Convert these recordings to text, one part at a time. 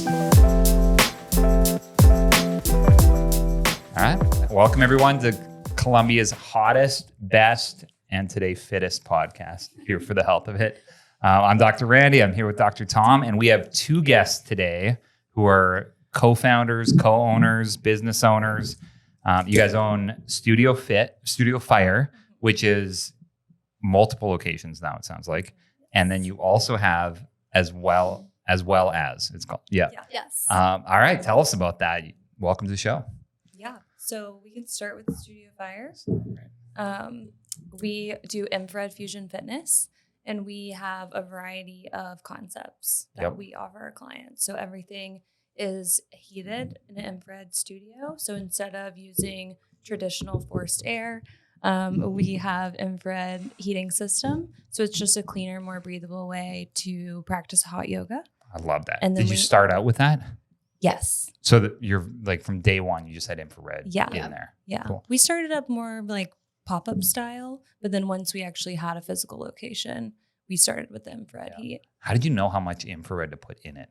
All right. Welcome, everyone, to Columbia's hottest, best, and today fittest podcast, here for the health of it. I'm Dr. Randy. I'm here with Dr. Tom, and we have two guests today who are co-founders, co-owners, business owners. You guys own Studio Fire, which is multiple locations now, it sounds like. And then you also have as well as it's called. Yeah. Yes. All right. Tell us about that. Welcome to the show. Yeah. So we can start with Studio Fire. We do infrared fusion fitness, and we have a variety of concepts that we offer our clients. So everything is heated in an infrared studio. So instead of using traditional forced air, we have infrared heating system. So it's just a cleaner, more breathable way to practice hot yoga. I love that. And then Did you start out with that? Yes. So that you're like from day one, you just had infrared in there. Yeah. Cool. We started up more like pop-up style, but then once we actually had a physical location, we started with the infrared heat. How did you know how much infrared to put in it?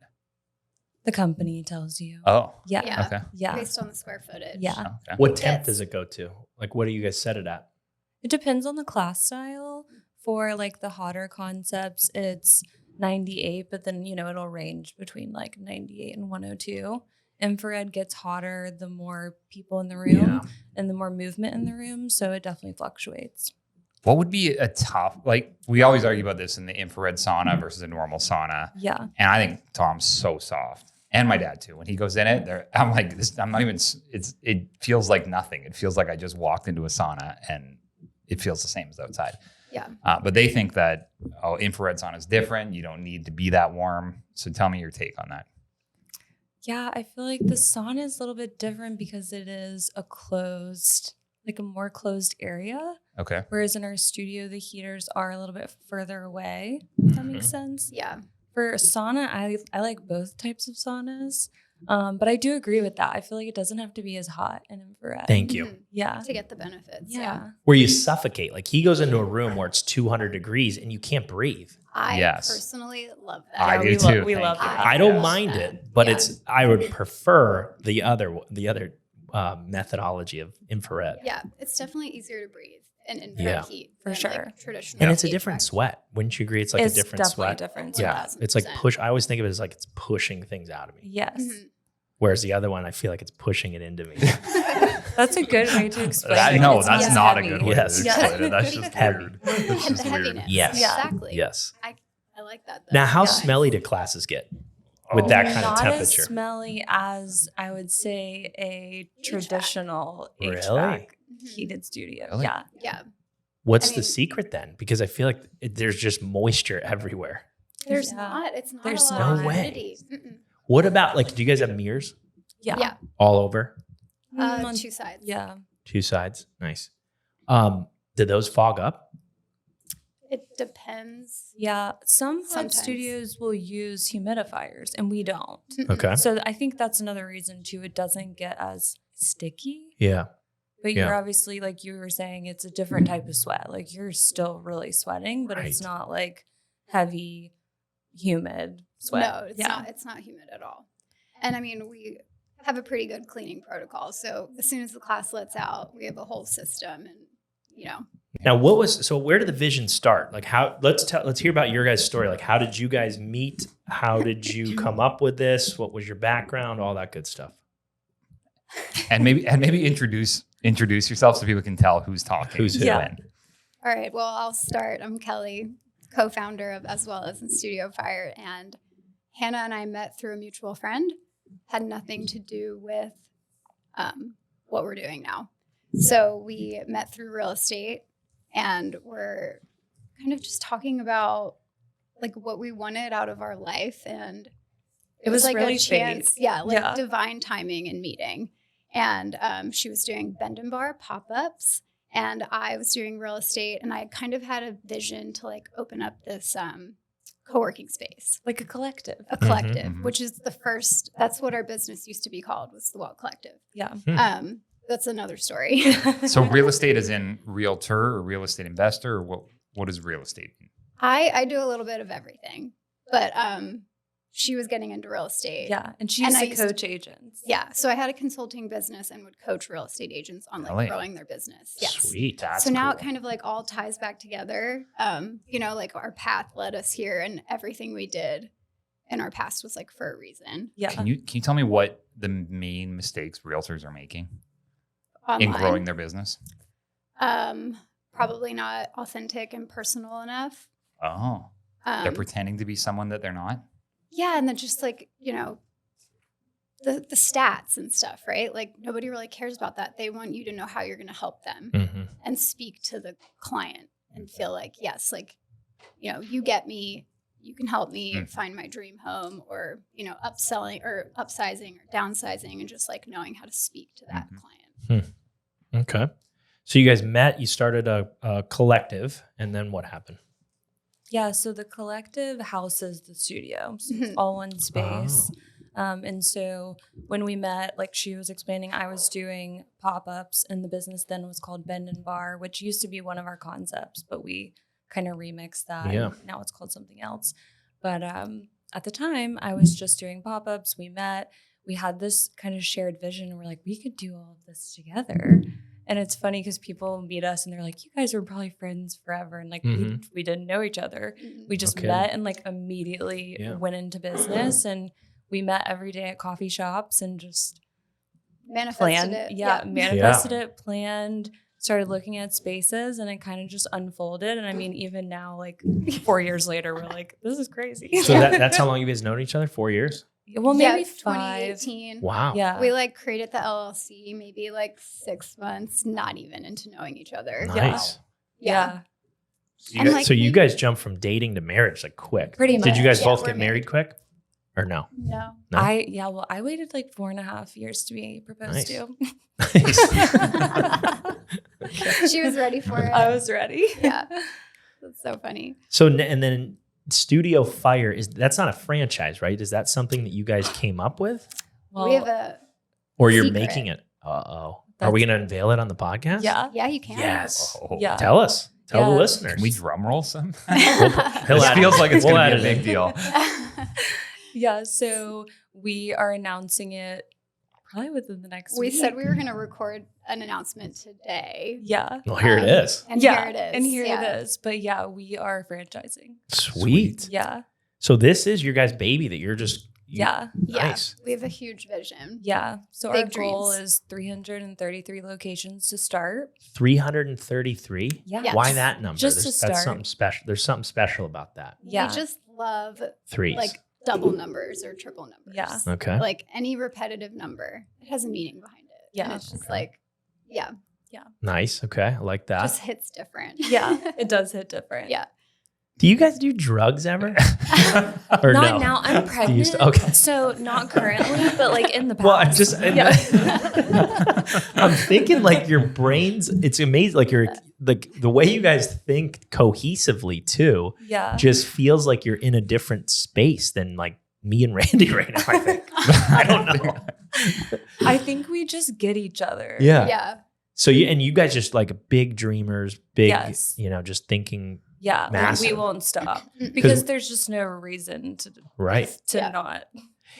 The company tells you. Oh. Yeah. Okay. Yeah. Based on the square footage. Yeah. Okay. What temp does it go to? Like, what do you guys set it at? It depends on the class style. For like the hotter concepts, it's 98, but then, it'll range between like 98 and 102. Infrared gets hotter the more people in the room and the more movement in the room. So it definitely fluctuates. What would be a tough, like we always argue about this in the infrared sauna versus a normal sauna. Yeah. And I think Tom's so soft, and my dad too. When he goes in it, I'm like, it feels like nothing. It feels like I just walked into a sauna and it feels the same as outside. Yeah. But they think that, infrared sauna is different. You don't need to be that warm. So tell me your take on that. Yeah, I feel like the sauna is a little bit different because it is a more closed area. Okay. Whereas in our studio, the heaters are a little bit further away. If that makes sense. Yeah. For sauna, I like both types of saunas. But I do agree with that. I feel like it doesn't have to be as hot and infrared. Thank you. Mhm. Yeah. To get the benefits. Yeah. Where you suffocate. Like, he goes into a room where it's 200 degrees and you can't breathe. I Yes. personally love that. I Yeah, do we too. we Thank love you. that. I don't Yeah. mind it, but Yeah. I would prefer the other methodology of infrared. Yeah. It's definitely easier to breathe in infrared Yeah. heat. For than, sure. Like, traditional And it's a heat different effect. sweat. Wouldn't you agree? It's like It's a different definitely sweat. different Yeah. sweat. It's like 1000%. I always think of it as like it's pushing things out of me. Yes. Mhm. Whereas the other one, I feel like it's pushing it into me. That's a good way to explain That, it. no, It's that's as not a heavy. good way Yes. to Yeah. explain it. That's just Heavy. weird. That's just weird. Heaviness. Yes. Yeah. Exactly. Yes. I like that. Now, how Yeah. smelly do classes get with that kind of Not temperature? as smelly as I would say a traditional Really? HVAC Mhm. heated studio. Really? Yeah. Yeah. What's I the mean- secret then? Because I feel like there's just moisture everywhere. There's Yeah. not. It's not There's a lot of no way. humidity. Mm-mm. What about, like, do you guys have mirrors Yeah. Yeah. all over? On- Two sides. yeah. Two sides. Nice. Do those fog up? It depends. Yeah. Some hot Sometimes. studios will use humidifiers and we don't. Mm-mm. Okay. So I think that's another reason too. It doesn't get as sticky. Yeah. But Yeah. you're obviously, like you were saying, it's a different type of sweat. Like you're still really sweating, but it's Right. not like heavy, humid sweat. No, it's not. It's not humid at all. And I mean, we have a pretty good cleaning protocol. So as soon as the class lets out, we have a whole system, and Now, where did the vision start? Like, let's hear about your guys' story. Like, how did you guys meet? How did you come up with this? What was your background? All that good stuff. And maybe introduce yourself so people can tell who's talking. Who's who. Yeah. all right. Well, I'll start. I'm Kelly, co-founder of As Well As in Studio Fire, and Hannah and I met through a mutual friend. Had nothing to do with what we're doing now. So we met through real estate, and we're kind of just talking about like what we wanted out of our life, and it was like really a chance, fate. yeah, like Yeah. divine timing and meeting. And she was doing Bend and Bar pop-ups, and I was doing real estate, and I kind of had a vision to like open up this co-working space, Like a collective. a collective, mhm. which is that's what our business used to be called, was the Walt Collective. Yeah. That's another story. So real estate is in realtor or real estate investor, or what is real estate? I do a little bit of everything, but she was getting into real estate. Yeah. And she And used I to used to- coach agents. Yeah. So I had a consulting business and would coach real estate agents on like Really? growing their business. Yes. Sweet. That's So now cool. it kind of like all ties back together. Like our path led us here, and everything we did in our past was like for a reason. Yeah. Can you tell me what the main mistakes realtors are making Online. in growing their business? Probably not authentic and personal enough. Oh, they're Um, pretending to be someone that they're not. Yeah, and then just like, the stats and stuff, right? Like nobody really cares about that. They want you to know how you're going to help them Mm-hmm. and speak to the client and feel like, yes, like, you get me, you can help me Mm. find my dream home, or, upselling or upsizing or downsizing, and just like knowing how to speak to that Mhm. client. Okay. So you guys met, you started a collective, and then what happened? Yeah, so the collective houses the studio. So it's Mhm. all one space. And so when we met, like she was explaining, I was doing pop-ups, and the business then was called Bend and Bar, which used to be one of our concepts, but we kind of remixed that. Yeah. And now it's called something else. But at the time, I was just doing pop-ups. We met. We had this kind of shared vision. And we're like, we could do all of this together. And it's funny because people meet us and they're like, you guys were probably friends forever. And like, Mhm. we didn't know each other. We just Okay. met and like immediately Yeah. went into business, and we met every day at coffee shops and just Manifested planned. it. Yeah, manifested it, planned, started looking at spaces, and it kind of just unfolded. And I mean, even now, like 4 years later, we're like, this is crazy. So that's how long you guys known each other? 4 years? Well, maybe 5. 5. 2018. Wow. Yeah. We like created the LLC maybe like 6 months, not even into knowing each other. Nice. Yeah. So you And, guys- like, So you we- guys jumped from dating to marriage like quick. Pretty Did you guys much. both Yeah, get we're married quick? Or no? No. No? I waited like 4.5 years to be proposed Nice. to. She was ready for it. I was ready. Yeah. That's so funny. So and then Studio Fire that's not a franchise, right? Is that something that you guys came up with, Well, we have a or you're Secret. making it? Are we going to unveil it on the podcast? yeah. yeah, you can. Yes. Oh. Yeah. Tell us. Tell the Yeah. listeners. Can we drum roll some? He'll This add feels it. like it's We'll going to add be a it in. big deal. Yeah, so we are announcing it probably within the next We week. said we were going to record an announcement today. Yeah. Well, here it is. And yeah. here it is. And here Yeah. it is. But yeah, we are franchising. Sweet. Yeah. So this is your guys' baby that you're just Yeah. Yeah. Nice. We have a huge vision. Yeah. So our Big goal dreams. is 333 locations to start. 333. Yeah. Yes. Why that number? Just to That's start. something special. There's something special about that. Yeah. We just love Threes. like double numbers or triple numbers. Yeah. Okay. Like any repetitive number, it has a meaning behind it. Yeah. And it's just Okay. like, yeah, Nice. Okay. I like that. just hits different. Yeah. It does hit different. Yeah. Do you guys do drugs ever? Or Not no? now. I'm You pregnant. used to- okay. So not currently, but like in the past. Well, I'm just Yeah. I'm thinking like your brains, it's amazing. Like you're like the way you guys think cohesively too, Yeah. just feels like you're in a different space than like me and Randy right now, I think. I don't know. I think we just get each other. Yeah. Yeah. So you guys just like big dreamers, big, Yes. just thinking Yeah. Like, Massive. we won't stop Mm. because there's just no reason to right. Yeah. not.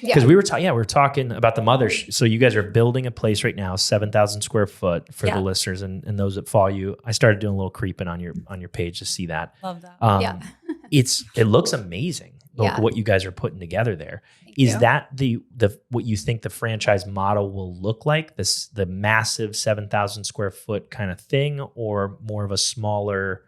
Because we were talking about the mother. So you guys are building a place right now, 7,000 square foot for Yeah. the listeners and those that follow you. I started doing a little creeping on your page to see that. Love that. Yeah. It looks amazing. Like Yeah. what you guys are putting together there. Thank Is you. that the what you think the franchise model will look like? The massive 7,000 square foot kind of thing, or more of a smaller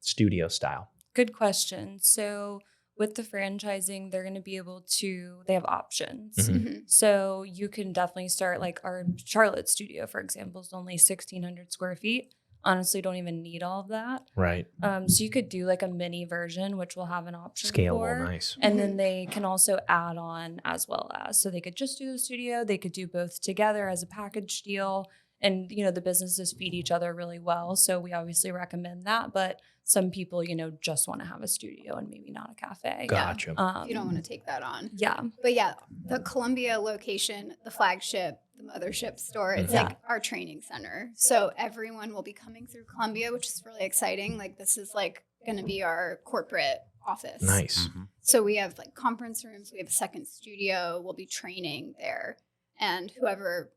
studio style? Good question. So with the franchising, they're going to be able to, they have options. Mhm. Mhm. So you can definitely start like our Charlotte studio, for example, is only 1,600 square feet. Honestly, don't even need all of that. Right. So you could do like a mini version, which will have an option Scalable. for. Nice. And then they can also add on as well as. So they could just do the studio. They could do both together as a package deal. And, the businesses feed each other really well. So we obviously recommend that. But some people, just want to have a studio and maybe not a cafe. Gotcha. You don't want to take that on. Yeah. But yeah, the Columbia location, the flagship, the mothership store, it's Yeah. like our training center. So everyone will be coming through Columbia, which is really exciting. Like this is like going to be our corporate office. Nice. Mhm. So we have like conference rooms, we have a second studio, we'll be training there. And whoever,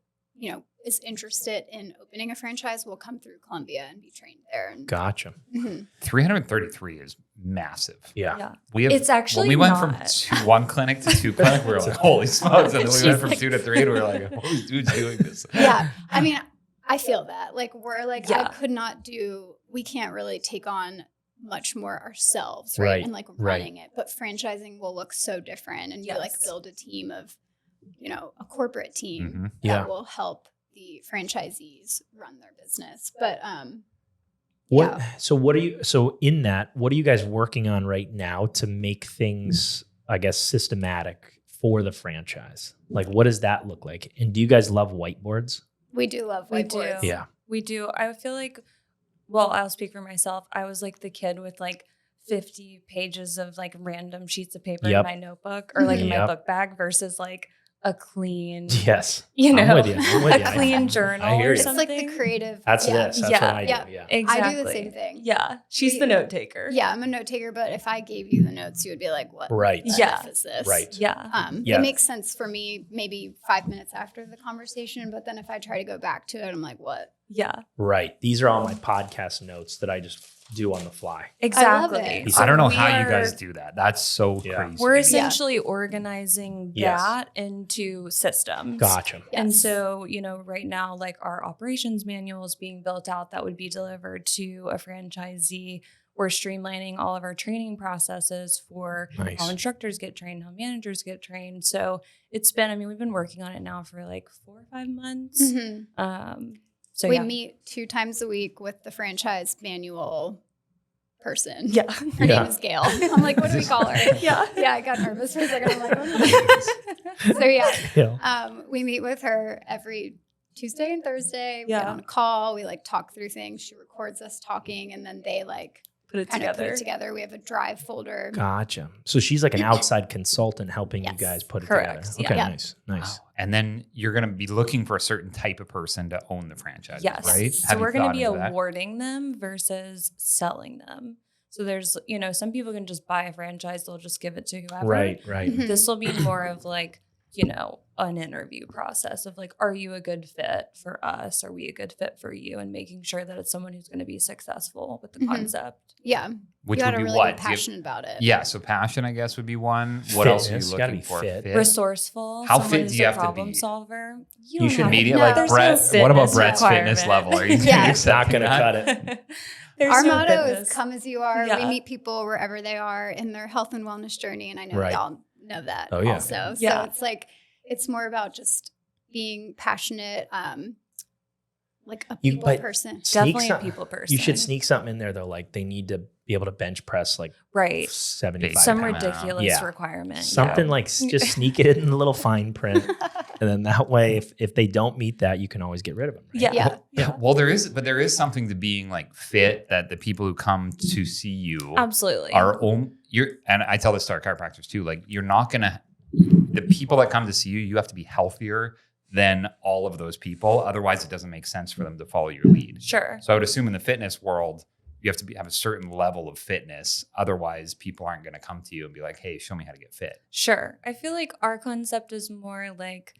is interested in opening a franchise will come through Columbia and be trained there. And Gotcha. 333 is massive. Yeah. Yeah. We have, It's actually when we went not. from one clinic to two clinic, we were like, holy smokes. And then we She's went from like- 2 to 3 and we were like, who's dude's doing this? yeah. I mean, I feel that. Like we're like, Yeah. I could not do, we can't really take on much more ourselves, Right, right? And like right. running it. But franchising will look so different. And you like Yes. build a team of, a corporate team Mhm. Yeah. that will help the franchisees run their business. But What what are you guys working on right now to make things, I guess, systematic for the franchise? Like what does that look like? And do you guys love whiteboards? we do love We do. whiteboards. Yeah. We do. I feel like, well, I'll speak for myself. I was like the kid with like 50 pages of like random sheets of paper Yep. in my notebook or like in my Yep. book bag versus like a clean, Yes. you know, I'm with you. I'm with you. a clean journal I hear or you. It's something. like the creative. That's yeah. this. That's Yeah. what I do. Yeah. Yeah. Exactly. I do the same thing. Yeah. She's the note taker. Yeah, I'm a note taker, but if I gave you the notes, you would be like, "What? Right. the Yeah. F is this?" Right. Yeah. Yeah. It makes sense for me maybe 5 minutes after the conversation, but then if I try to go back to it, I'm like, "What?" Yeah. Right. These are all my podcast notes that I just do on the fly. Exactly. it. So I don't know we how you are- guys do that. That's so Yeah. crazy. We're to me. essentially organizing Yes. that into systems. Gotcha. And Yes. so, right now, like our operations manual is being built out that would be delivered to a franchisee. We're streamlining all of our training processes for Nice. how instructors get trained, how managers get trained. So it's been, we've been working on it now for like 4 or 5 months. So we yeah. meet 2 times a week with the franchise manual person. Yeah. Her Yeah. name is Gail. I'm like, what do we call her? Yeah. Yeah, I got nervous for a second. I'm like, what? So yeah, Yeah. we meet with her every Tuesday and Thursday. We get Yeah. on a call. We like talk through things. She records us talking, and then they like Put it kind of put together. it together. We have a drive folder. Gotcha. So she's like an outside consultant helping you Yes. guys put it Correct. together. Okay, Yeah. nice. Nice. Wow. And then you're going to be looking for a certain type of person to own the franchise, Yes. right? So Have you we're going thought to be into that? awarding them versus selling them. So there's, some people can just buy a franchise, they'll just give it to whoever. Right, right. Mhm. This will be more of like, an interview process of like, are you a good fit for us? Are we a good fit for you? And making sure that it's someone who's going to be successful with the Mhm. concept. Yeah, Which you would got to be really what? be Do you- passionate about it. Yeah, so passion, I guess, would be one. What else are you Fitness, gotta looking be for? fit. Resourceful. How someone fit who's do you a have to problem be? solver. You don't should have- meet it No, like there's Brett. no What about fitness Brett's fitness requirement. level? Are you Yeah. It's not accepting going to that? cut it. There's Our no motto fitness. is "Come as you are." Yeah. We meet people wherever they are in their health and wellness journey, and I know Right. y'all know that Oh, yeah. also. Yeah. So it's like it's more about just being passionate, like a You- people but- person. Definitely a some- people person. You should sneak something in there though. Like they need to be able to bench press like Right. 75 Some pounds. ridiculous Yeah. requirement. Something yeah. like just sneak it in the little fine print. And then that way, if they don't meet that, you can always get rid of them. Right? Yeah. Yeah. Yeah. Well, there is something to being like fit that the people who come to see you Absolutely. are and I tell this to our chiropractors too, like you're not gonna the people that come to see you, you have to be healthier than all of those people. Otherwise it doesn't make sense for them to follow your lead. Sure. So I would assume in the fitness world, you have to have a certain level of fitness. Otherwise people aren't gonna come to you and be like, hey, show me how to get fit. Sure. I feel like our concept is more like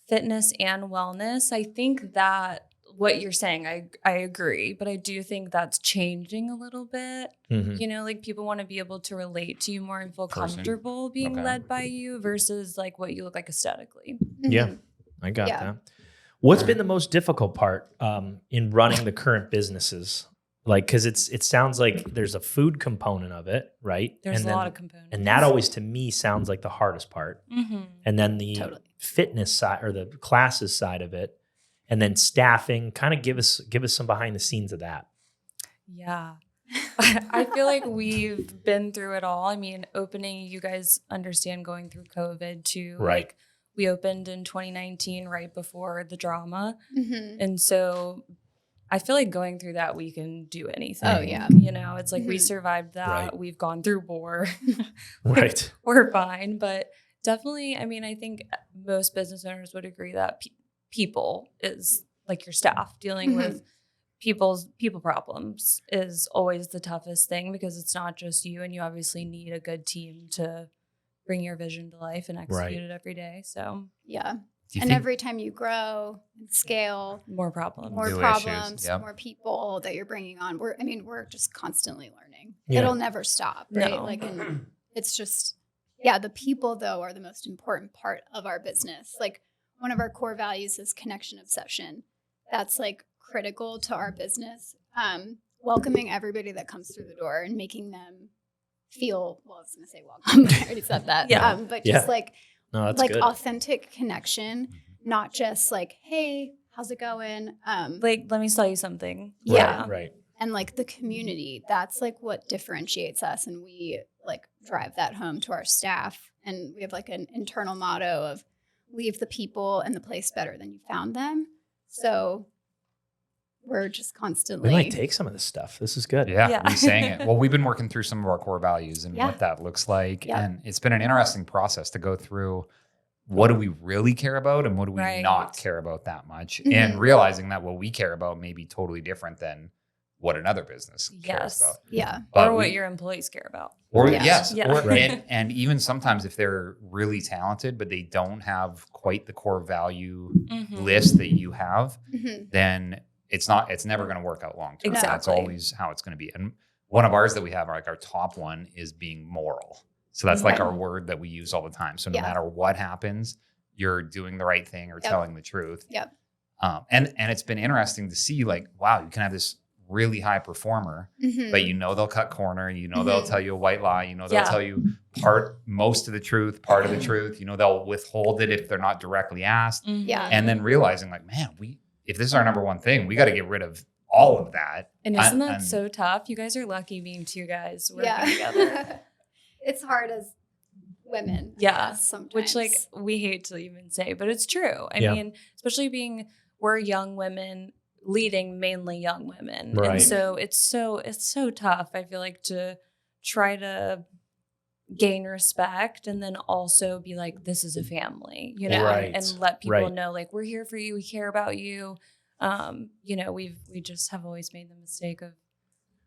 fitness and wellness. I think that what you're saying, I agree, but I do think that's changing a little bit. Mhm. Like people want to be able to relate to you more and feel Person. comfortable being Okay. led by you versus like what you look like aesthetically. Yeah. Mhm. I got Yeah. that. What's been the most difficult part in running the current businesses? Like, because it sounds like there's a food component of it, right? There's and a then, lot of components. and that always to me sounds like the hardest part. Mhm. And then the Totally. fitness side or the classes side of it, and then staffing. Kind of give us some behind the scenes of that. Yeah. I feel like we've been through it all. I mean, opening, you guys understand going through COVID too. Right. Like we opened in 2019 right before the drama. Mhm. And so I feel like going through that, we can do anything. Oh, yeah. It's like we Mhm. survived that. Right. We've gone through war. Right. We're fine. But definitely, I think most business owners would agree that people is like your staff dealing Mhm. with people problems is always the toughest thing because it's not just you, and you obviously need a good team to bring your vision to life and execute it every day. So Yeah. Do you And think- every time you grow and scale, more problems. more New problems, issues, yep. more people that you're bringing on. We're just constantly learning. Yeah. It'll never stop, right? No. Like, and it's just, yeah, the people though are the most important part of our business. Like one of our core values is connection obsession. That's like critical to our business. Welcoming everybody that comes through the door and making them feel, well, I was going to say welcome, but I already said that. Yeah. But just like, No, that's like good. authentic connection, not just like, hey, how's it going? Like, let me tell you something. Yeah. Right. And like the community, that's like what differentiates us. And we like drive that home to our staff. And we have like an internal motto of leave the people and the place better than you found them. So we're just constantly. We might take some of this stuff. This is good. Yeah, Yeah. we sang it. Well, we've been working through some of our core values and Yeah. what that looks like. Yeah. And it's been an interesting process to go through what do we really care about and what do we Right. not care about that much. Mhm. And realizing that what we care about may be totally different than what another business cares Yes. about. Yeah. But or what we- your employees care about. Or Yes. yes, Yeah. or, Right. and even sometimes if they're really talented, but they don't have quite the core value Mhm. list that you have, Mhm. then it's never going to work out long term. That's Exactly. always how it's going to be. And one of ours that we have, like our top one, is being moral. So that's like Okay. our word that we use all the time. So no Yeah. matter what happens, you're doing the right thing or Yep. telling the truth. Yep. And it's been interesting to see, like, wow, you can have this really high performer, Mhm. but you know they'll cut corner, you know they'll Mhm. tell you a white lie, you know they'll Yeah. tell you most of the truth, part of the truth, you know they'll withhold it if they're not directly asked. Mhm. Yeah. And then realizing, like, man, if this is our number one thing, we got to get rid of all of that. And isn't that And- so tough? You guys are lucky being two guys working Yeah. together. It's hard as women. I Yeah. guess, sometimes. Which like we hate to even say, but it's true. I Yeah. mean, especially we're young women leading mainly young women. Right. And so it's so tough, I feel like, to try to gain respect and then also be like, this is a family, you know, Right. and let people Right. know like we're here for you, we care about you. You know, we just have always made the mistake of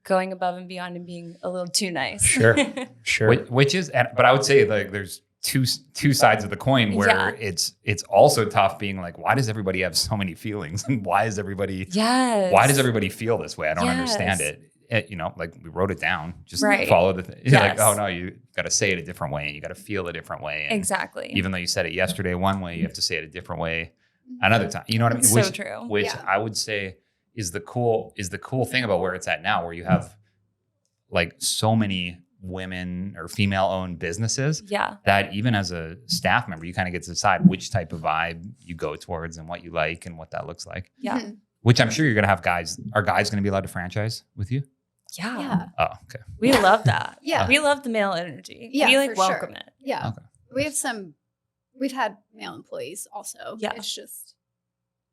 going above and beyond and being a little too nice. Sure. Sure. which is, but I would say, like, there's two sides of the coin where Yeah. it's also tough being like, why does everybody have so many feelings, and why does everybody feel this way? I don't understand Yes. it. You know, like, we wrote it down, just Right. follow the thing. You're like, Yes. oh no, you got to say it a different way, you got to feel a different way, and Exactly. even though you said it yesterday one way, you have to say it a different way another time. You know what I mean? So true. Which Yeah. I would say is the cool thing about where it's at now, where you have like so many women or female owned businesses Yeah. that even as a staff member, you kind of get to decide which type of vibe you go towards and what you like and what that looks like. Yeah. Mhm. Which I'm sure you're going to have guys. Are guys going to be allowed to franchise with you? Yeah. Yeah. Oh, okay. We love that. Yeah. We love the male energy. Yeah, We like for sure. welcome it. Yeah. Okay. We've had male employees also. Yeah. It's just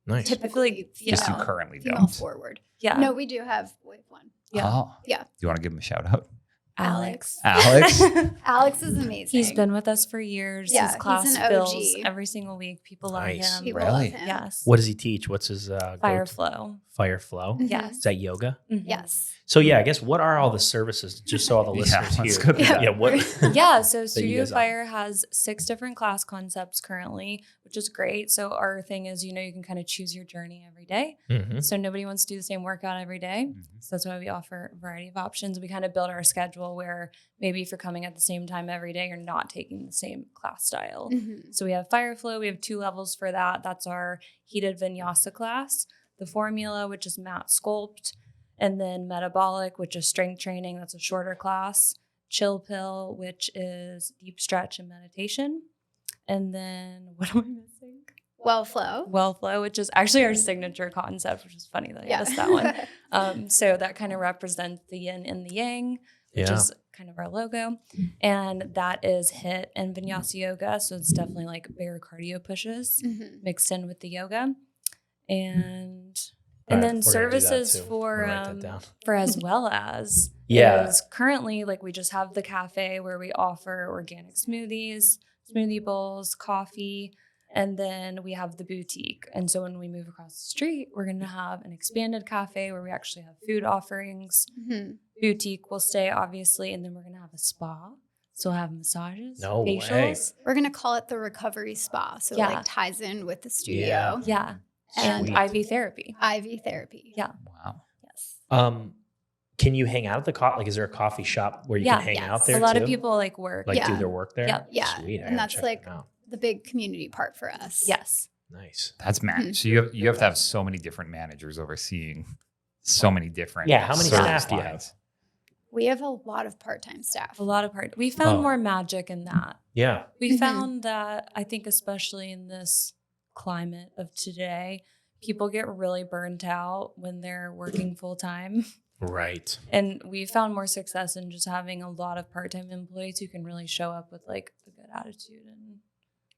Nice. typically Just you female, currently female don't. forward. Yeah. No, we do have one. Yeah. Oh. Yeah. Do you want to give him a shout out? Alex. Alex. Alex is amazing. He's been with us for years. Yeah, His he's class an fills OG. every single week. People love Nice. him. People Really? love him. Yes. What does he teach? What's his Fire go-to? flow. Fire flow? Mhm. Yes. Is that yoga? Mhm. Yes. So yeah, I guess what are all the services? Just so all the Yeah, listeners let's here. go through that. Yeah. What? Yeah, so you Studio guys Fire has 6 different class concepts currently, which is great. So our thing is, you know, you can kind of choose your journey every day. Mhm. So nobody wants to do the same workout every day. Mhm. So that's why we offer a variety of options. We kind of build our schedule where maybe if you're coming at the same time every day, you're not taking the same class style. Mhm. So we have Fire Flow. We have 2 levels for that. That's our heated vinyasa class, the Formula, which is mat sculpt, and then Metabolic, which is strength training. That's a shorter class. Chill Pill, which is deep stretch and meditation. And then what am I missing? Well flow. Well Flow, which is actually our signature concept, which is funny that I Yeah. missed that one. So that kind of represents the yin and the yang, which Yeah. is kind of our logo. And that is HIIT and Vinyasa yoga. So it's definitely like bigger cardio pushes Mhm. mixed in with the yoga. And All right, then we're gonna do that services too. for I'll write that down. for as well as Yeah. is currently like we just have the cafe where we offer organic smoothies, smoothie bowls, coffee, And then we have the boutique. And so when we move across the street, we're going to have an expanded cafe where we actually have food offerings. Mhm. Boutique will stay, obviously. And then we're going to have a spa. So we'll have massages, No way. facials. We're going to call it the recovery spa. So Yeah. it like ties in with the studio. Yeah. And Sweet. IV therapy. IV therapy. Yeah. Wow. Yes. Can you hang out at the like? Is there a coffee shop where you Yeah. can hang Yes. out there? A lot too? of people like work. like Yeah. do their work there. Yep. Yeah. Sweet. I And gotta that's check like them out. the big community part for us. Yes. Nice. That's mad. So you have to have so many different managers overseeing so many different. Yeah, how many service staff do you have? lines. We have a lot of part-time staff. A lot of part. We found Oh. more magic in that. Yeah. We Mhm. found that I think especially in this climate of today, people get really burnt out when they're working full time. Right. And we found more success in just having a lot of part-time employees who can really show up with like a good attitude and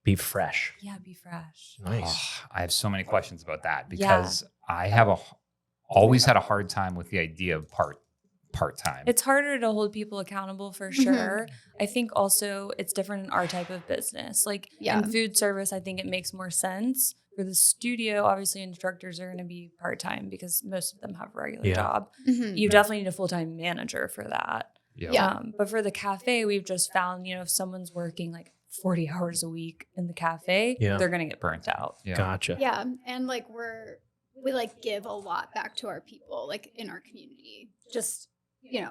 Be fresh. be fresh. Nice. Oh, I have so many questions about that Yeah. because I have always had a hard time with the idea of part-time. It's harder to hold people accountable for Mhm. sure. I think also it's different in our type of business. Like Yeah. in food service, I think it makes more sense. For the studio, obviously instructors are going to be part-time because most of them have a regular Yeah. job. Mhm. You definitely need a full-time manager for that. Yeah. But for the cafe, we've just found, if someone's working like 40 hours a week in the cafe, Yeah. they're going to get burnt out. Yeah. Gotcha. Yeah. And like we like give a lot back to our people, like in our community. Just, you're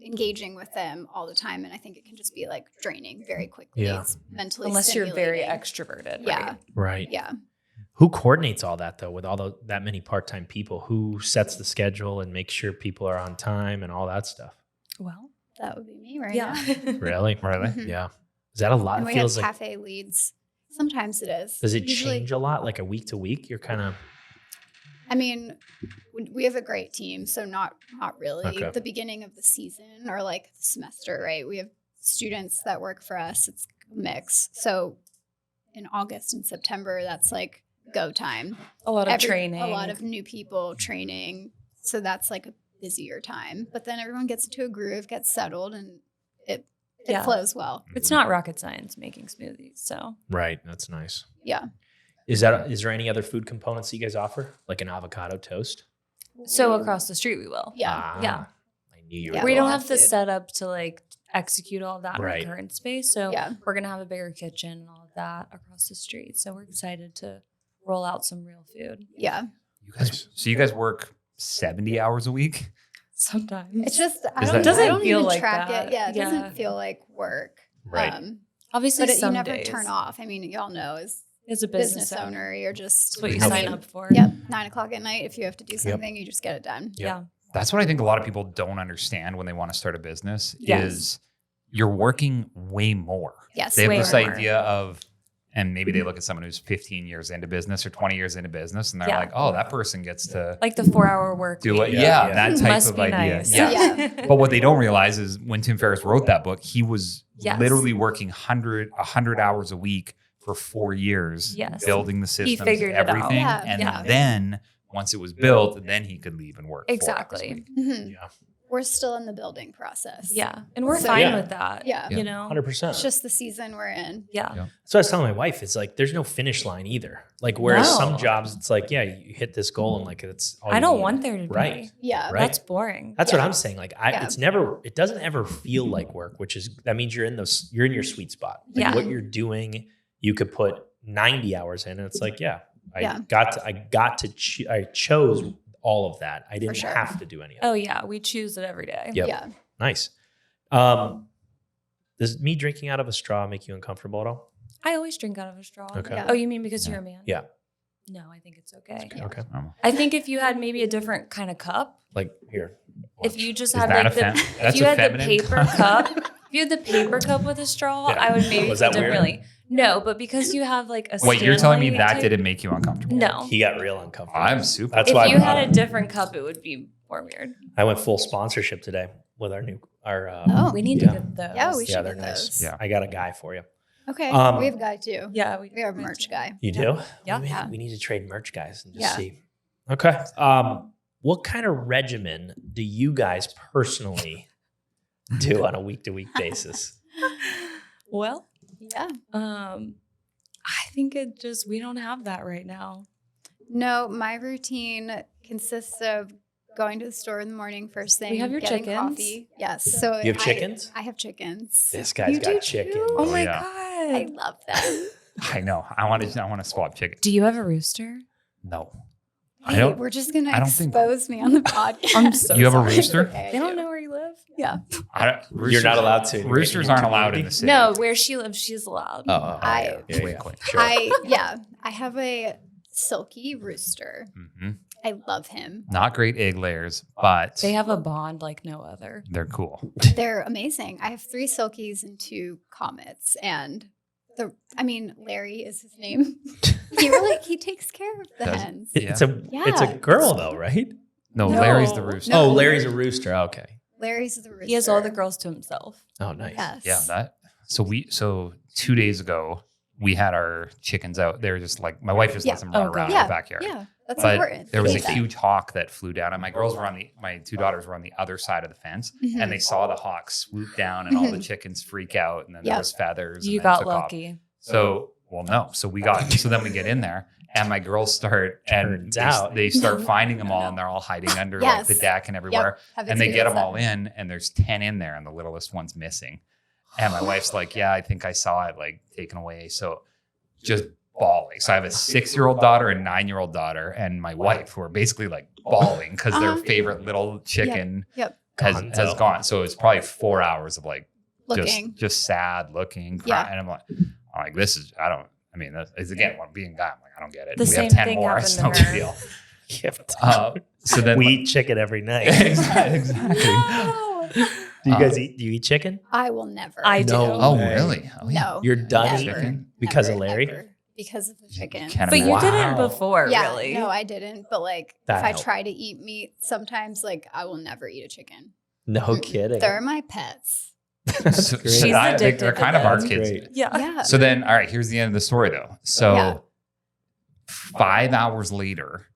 engaging with them all the time. And I think it can just be like draining very quickly. Yeah. It's mentally Unless you're very stimulating. extroverted. Yeah. Right? Right. Yeah. Who coordinates all that though with that many part-time people? Who sets the schedule and makes sure people are on time and all that stuff? Well, That would be me right yeah. now. Really? Really? Mhm. Yeah. Is that a lot? And It we have feels like cafe leads. Sometimes it is. does it Usually- change a lot? Like a week to week? You're kind of I mean, we have a great team, so not really. Okay. The beginning of the season or like the semester, right? We have students that work for us. It's a mix. So in August and September, that's like go time. A lot of training. A lot of new people training. So that's like a busier time. But then everyone gets into a groove, gets settled, and it Yeah. flows well. It's not rocket science making smoothies. So right. That's nice. Yeah. Is there any other food components that you guys offer? Like an avocado toast? across the street we will. Yeah. Ah, Yeah. I knew you Yeah. were We don't Raw have the food. setup to like execute all of that Right. in our current space. So Yeah. we're gonna have a bigger kitchen and all of that across the street. So we're excited to roll out some real food. Yeah. So you guys work 70 hours a week? Sometimes It's just I Is don't, that- Doesn't I don't feel even like track that. it. Yeah, it Yeah. doesn't feel like work. Right. obviously But you some never days. turn off. I mean, y'all know as As a business owner, you're just That's what you I sign mean, up for. Yep, 9:00 at night. If you have to do something, you just get it done. Yeah. That's what I think a lot of people don't understand when they want to start a business Yes. is you're working way more. Yes. They have Way this more. idea of, and maybe they look at someone who's 15 years into business or 20 years into business and they're Yeah. like, oh, that person gets to Like the 4-hour work do week. it. Yeah, Yeah, yeah. that type Must of be idea. nice. Yeah. Yeah. But what they don't realize is when Tim Ferriss wrote that book, he was Yes. literally working 100 hours a week for 4 years, Yes. building the systems, figured it out. everything. Yeah. And Yeah. then once it was built, then he could leave and work 4 hours a Exactly. week. Mhm. Yeah. We're still in the building process. Yeah. And we're So- fine Yeah. with that. Yeah. You know? 100%. It's just the season we're in. Yeah. Yeah. So I was telling my wife, it's like there's no finish line either. Like whereas No. some jobs, it's like, yeah, you hit this goal and like it's all I you don't need. want there to be. Right. Yeah. Right. That's boring. That's what Yeah. I'm saying. Like Yeah. it doesn't ever feel like work, which is that means you're in your sweet spot. Like Yeah. what you're doing, you could put 90 hours in and it's like, yeah, I Yeah. I chose all of that. I didn't sure. have to do any of it. Oh yeah. We choose it every day. Yep. Yeah. Nice. Does me drinking out of a straw make you uncomfortable at all? I always drink out of a straw. Okay. Yeah. Oh, you mean because you're a man? Yeah. No, I think it's okay. Okay. I think if you had maybe a different kind of cup, Like here. if watch. you just Is had that like a the, fem- if that's you a had the feminine paper cup, if you had the paper cup with a straw, Yeah. I would maybe Was feel that weird? differently. No, but because you have like a Wait, you're telling me Stanley that type- didn't make you uncomfortable? No. He got real uncomfortable. I'm super. That's If why you I brought had it. a different cup, it would be more weird. I went full sponsorship today with our Oh. We need Yeah. to get those. Yeah, we should Yeah, they're get nice. those. Yeah. I got a guy for you. Okay. Um, we have a guy too. Yeah, We have a merch guy. You do? Yeah. We need to trade merch, guys, and just Yeah. see. Okay. What kind of regimen do you guys personally do on a week-to-week basis? Well, Yeah. I think we don't have that right now. No, my routine consists of going to the store in the morning first thing. We have your getting chickens. coffee. Yes. So You have chickens? I have chickens. This guy's You do got chickens. too? Oh my yeah. I God. love them. I know. I want to swap chicken. Do you have a rooster? No. Hey, we're just gonna I don't think- expose me on the podcast. I'm so You have a sorry. rooster? Okay, They I don't do. know where you live. Yeah. You're not allowed to. Roosters aren't allowed in the city. No, where she lives, she's allowed. I- Quick. Sure. I have a silky rooster. Mhm. I love him. Not great egg layers, but They have a bond like no other. they're cool. They're amazing. I have 3 silkies and 2 comets, and Larry is his name. he takes care of the Does- hens. It's a girl though, right? No, No. Larry's the rooster. No. Oh, Larry's a rooster. Okay. Larry's the rooster. He has all the girls to himself. Oh, nice. Yes. Yeah, that. So 2 days ago we had our chickens out. They were just like my wife just lets them run Oh, around good. in the backyard. Yeah, that's But important. there was a Hate that. huge hawk that flew down, and my girls were my 2 daughters were on the other side of the fence, Mhm. and they saw the hawk swoop down, and all the Mhm. chickens freak out, and then there Yep. was feathers. You and then got took off. lucky. So, well, no. So then we get in there, and my girls start, and Turns out. they start finding them all, No. and they're all hiding under Yes. like the deck and everywhere. Have And they get them all experienced in, and there's 10 in there, and the littlest one's missing. And my wife's like, "Yeah, I think I saw it like taken away." So just bawling. So I have a 6-year-old daughter and 9-year-old daughter, and my wife who are basically like bawling because their Uh-huh. favorent little chicken Yep. has Gonzo. gone. So it's probably 4 hours of like Looking. just sad looking. Yeah. And I'm like, this is that's again, when being a guy, I'm like, I don't get it. The we same have 10 thing more. happened It's to no big her. deal. Yeah. So then we eat chicken every night. exactly. Do you guys eat? Do you eat chicken? I will never. I do. No. Oh, way. really? Oh, yeah. No. You're done never, eating because of never, Larry? ever. Because of the chicken. Can't But you imagine. didn't Wow. before, Yeah, really. no, I didn't. But like, That if I helped. try to eat meat, sometimes like I will never eat a chicken. No kidding. They're my pets. So, Great. She's addicted they're to kind of our them. kids. Great. Yeah. Yeah. So then, all right, here's the end of the story though. So Yeah. 5 hours later,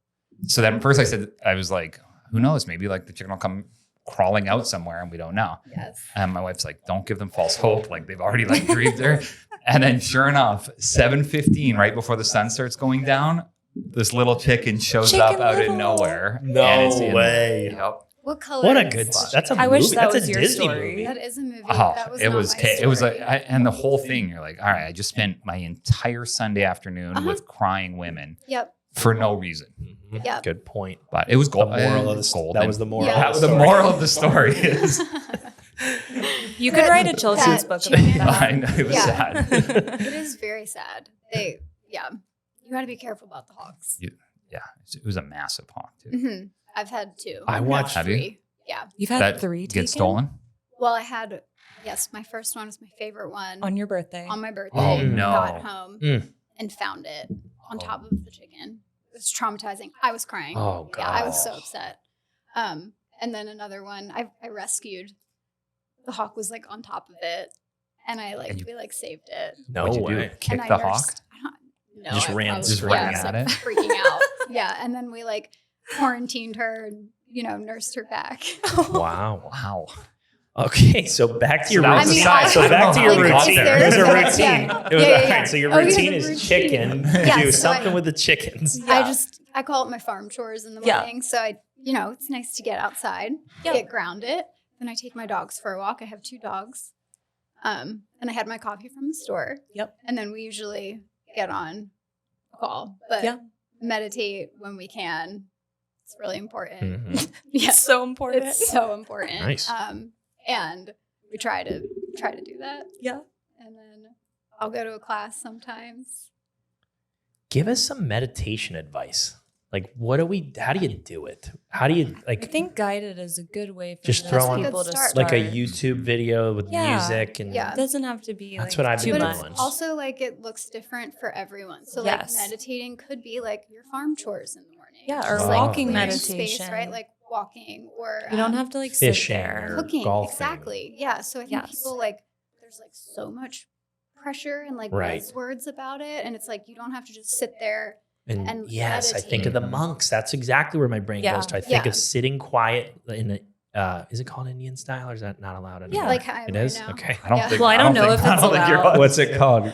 so then first I was like, who knows? Maybe like the chicken will come crawling out somewhere and we don't know. Yes. And my wife's like, don't give them false hope. Like they've already like grieved her. And then sure enough, 7:15, right before the sun starts going down, this little chicken shows up Chicken out of Little. nowhere. No and it's in way. there. Yep. What color? What a is good. it? That's a I movie. wish that That's was a your Disney story. movie. That is a movie. Oh, that was it not was my it was story. and the whole thing. You're like, all right, I just spent my entire Sunday afternoon Uh-huh. with crying women Yep. for no reason. Mhm. Yep. Good point. But it was The gold. moral of the gold. That was the moral. Yeah. of the story. moral of the story is. You could write a children's That book chicken- about I know, it was Yeah. sad. It is very sad. You got to be careful about the hawks. Yeah, it was a massive hawk too. Mhm. I've had 2. I I've watched- Have you? 3. Yeah. You've had That 3 get taken stolen. Well, I had, yes, my first one was my favorite one on your birthday. on my birthday. Oh, no. Got home Mm. and found it on Oh. top of the chicken. It was traumatizing. I was crying. Oh, Yeah, I was so gosh. upset. And then another one I rescued. The hawk was like on top of it, and we saved it. No What'd you do? way. Kick and I the nursed- hawk? I don't know. Just I ran probably- Just straight ran I was, at like, it? freaking out. Yeah, and then we like quarantined her and nursed her back. Wow. Wow. Okay, so back to your So that was routine. the side. So back to your I don't know how we routine. got there. There's a Yeah. routine. Yeah. It was Yeah, all yeah. right. So your Oh, yeah, routine the is routine. chicken. Yeah, Do so something I- with the chickens. Yeah. I call it my farm chores in the Yeah. morning. So it's nice to get outside, Yeah. get grounded. Then I take my dogs for a walk. I have 2 dogs. And I had my coffee from the store. Yep. And then we usually get on a call, but Yeah. meditate when we can. It's really important. Mhm. Yeah. It's so important. It's so important. Nice. And we try to do that. Yeah. And then I'll go to a class sometimes. Give us some meditation advice. Like, how do you do it? How do you I think guided is a good way for Just those throw on- people to Good start. start. like a YouTube video with Yeah. music and Yeah. It doesn't have to be That's like what I've too been But much. doing. also like it looks different for everyone. So Yes. like meditating could be like your farm chores in the morning. Yeah, or Just, walking clearing space, meditation. right? Like walking or You don't have to like sit fishing there. or cooking. golfing. Exactly. Yeah. So I think Yes. people there's like so much pressure and like Right. buzzwords about it. And it's like you don't have to just sit there. And, And yes, I think of meditate. the monks. That's exactly where my brain Yeah. goes to. I think Yeah. of sitting quiet in is it called Indian style or is that not allowed anymore? Yeah. Like how I it am is? right now. Okay. I don't Yeah. think. Well, I don't know think- if I it's don't think you're allowed. allowed. What's it called?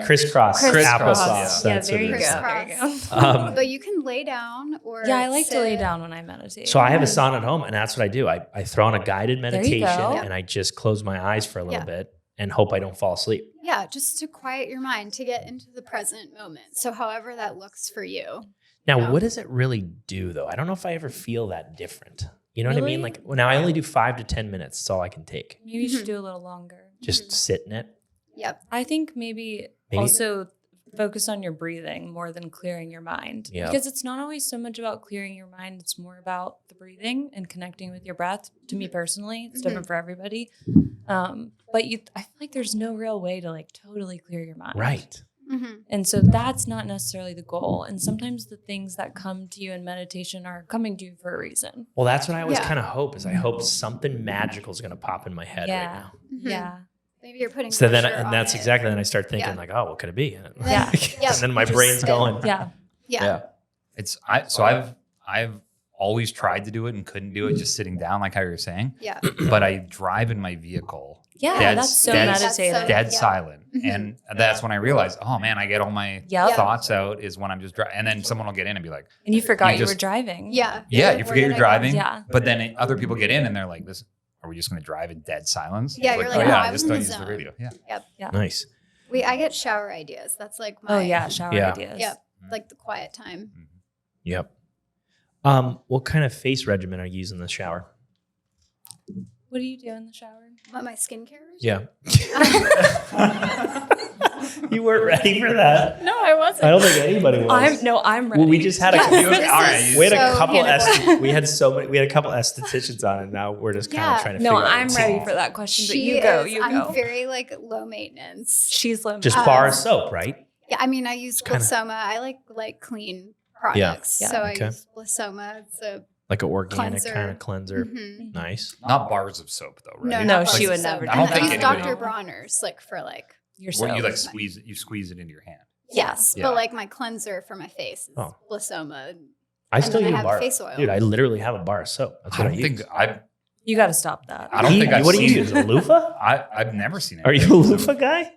Crisscross Crisscross. applesauce. Yeah, That's there what you it go. is. There you go. Um, But you can lay down or Yeah, I like to lay sit. down when I meditate. So I have a sauna at home, and that's what I do. I throw on a guided There you meditation, go. and I just close my eyes for a little Yeah. bit and hope I don't fall asleep. Yeah, just to quiet your mind, to get into the present moment. So however that looks for you. Now, Yeah. what does it really do, though? I don't know if I ever feel that different. You know what I mean? Really? Like, well, now I only do 5 to 10 minutes. That's all I can take. Maybe you should Mhm. do a little longer. Just sit in it. Yep. I think maybe also focus on your breathing more than clearing your mind. Yeah. Because it's not always so much about clearing your mind, it's more about the breathing and connecting with your breath. To me personally, it's different for everybody. But I feel like there's no real way to like totally clear your mind. Right. Mm-hmm. And so that's not necessarily the goal. And sometimes the things that come to you in meditation are coming to you for a reason. Well, that's what I always Yeah. kind of hope is I hope something magical is going to pop in my head right Yeah. now. Yeah. Maybe you're putting So then, pressure and on that's it. exactly, then I start thinking Yeah. like, oh, what could it be? Yeah. Yeah. And then my Just brain's sit. going. Yeah. Yeah. It's I've always tried to do it and couldn't do it just sitting down, like how you were saying. Yeah. But I drive in my vehicle, Yeah, Dead- that's so dead- meditative. dead Yeah. silent, Mhm. and that's when I realized, oh man, I get all my Yep. thoughts out is when I'm just driving, and then someone will get in and be like, And you forgot you, just- were driving. Yeah. yeah, Like, you we're forget you're gonna go- driving, Yeah. but then other people get in and they're like, this. Are we just going to drive in dead silence? Yeah, It's you're oh like, yeah, no, I I'm just in don't the use the zone. radio. Yeah. Nice. I get shower ideas. That's like my Oh yeah, shower Yeah. ideas. Yep. Like the quiet time. Yep. What kind of face regimen are you using in the shower? What do you do in the shower? What my skincare is? Yeah. You weren't ready for that. No, I wasn't. I don't think anybody was. I'm ready. Well, we just had a This we had a is couple so Hannibal. we had so many we had a couple estheticians on, and now we're just kind of Yeah. trying to No, figure out. I'm what's ready in. for that question, but She you go. is- You I'm go. very like low maintenance. She's limit. Just bar of soap, right? Yeah, I mean, I use Kinda- Blissoma. I like clean products. Yeah. So Okay. I use Blissoma. It's a Like an organic Cleanser. kind of cleanser. mhm. Nice. Not bars of soap though, right? No, No, not she bars would of never soap. do I don't I think use anybody- Dr. Bronner's like for like You're Where so you like squeeze it, you squeeze it into your hand. yes, Yeah. but like my cleanser for my face is Oh. Blissoma. I And still then I use have bar. face oil. Dude, I literally have a bar of soap. That's I what I, don't use. think You got to stop that. I don't think I've What do you seen- use? A loofah? I've never seen it. Are you a loofah guy?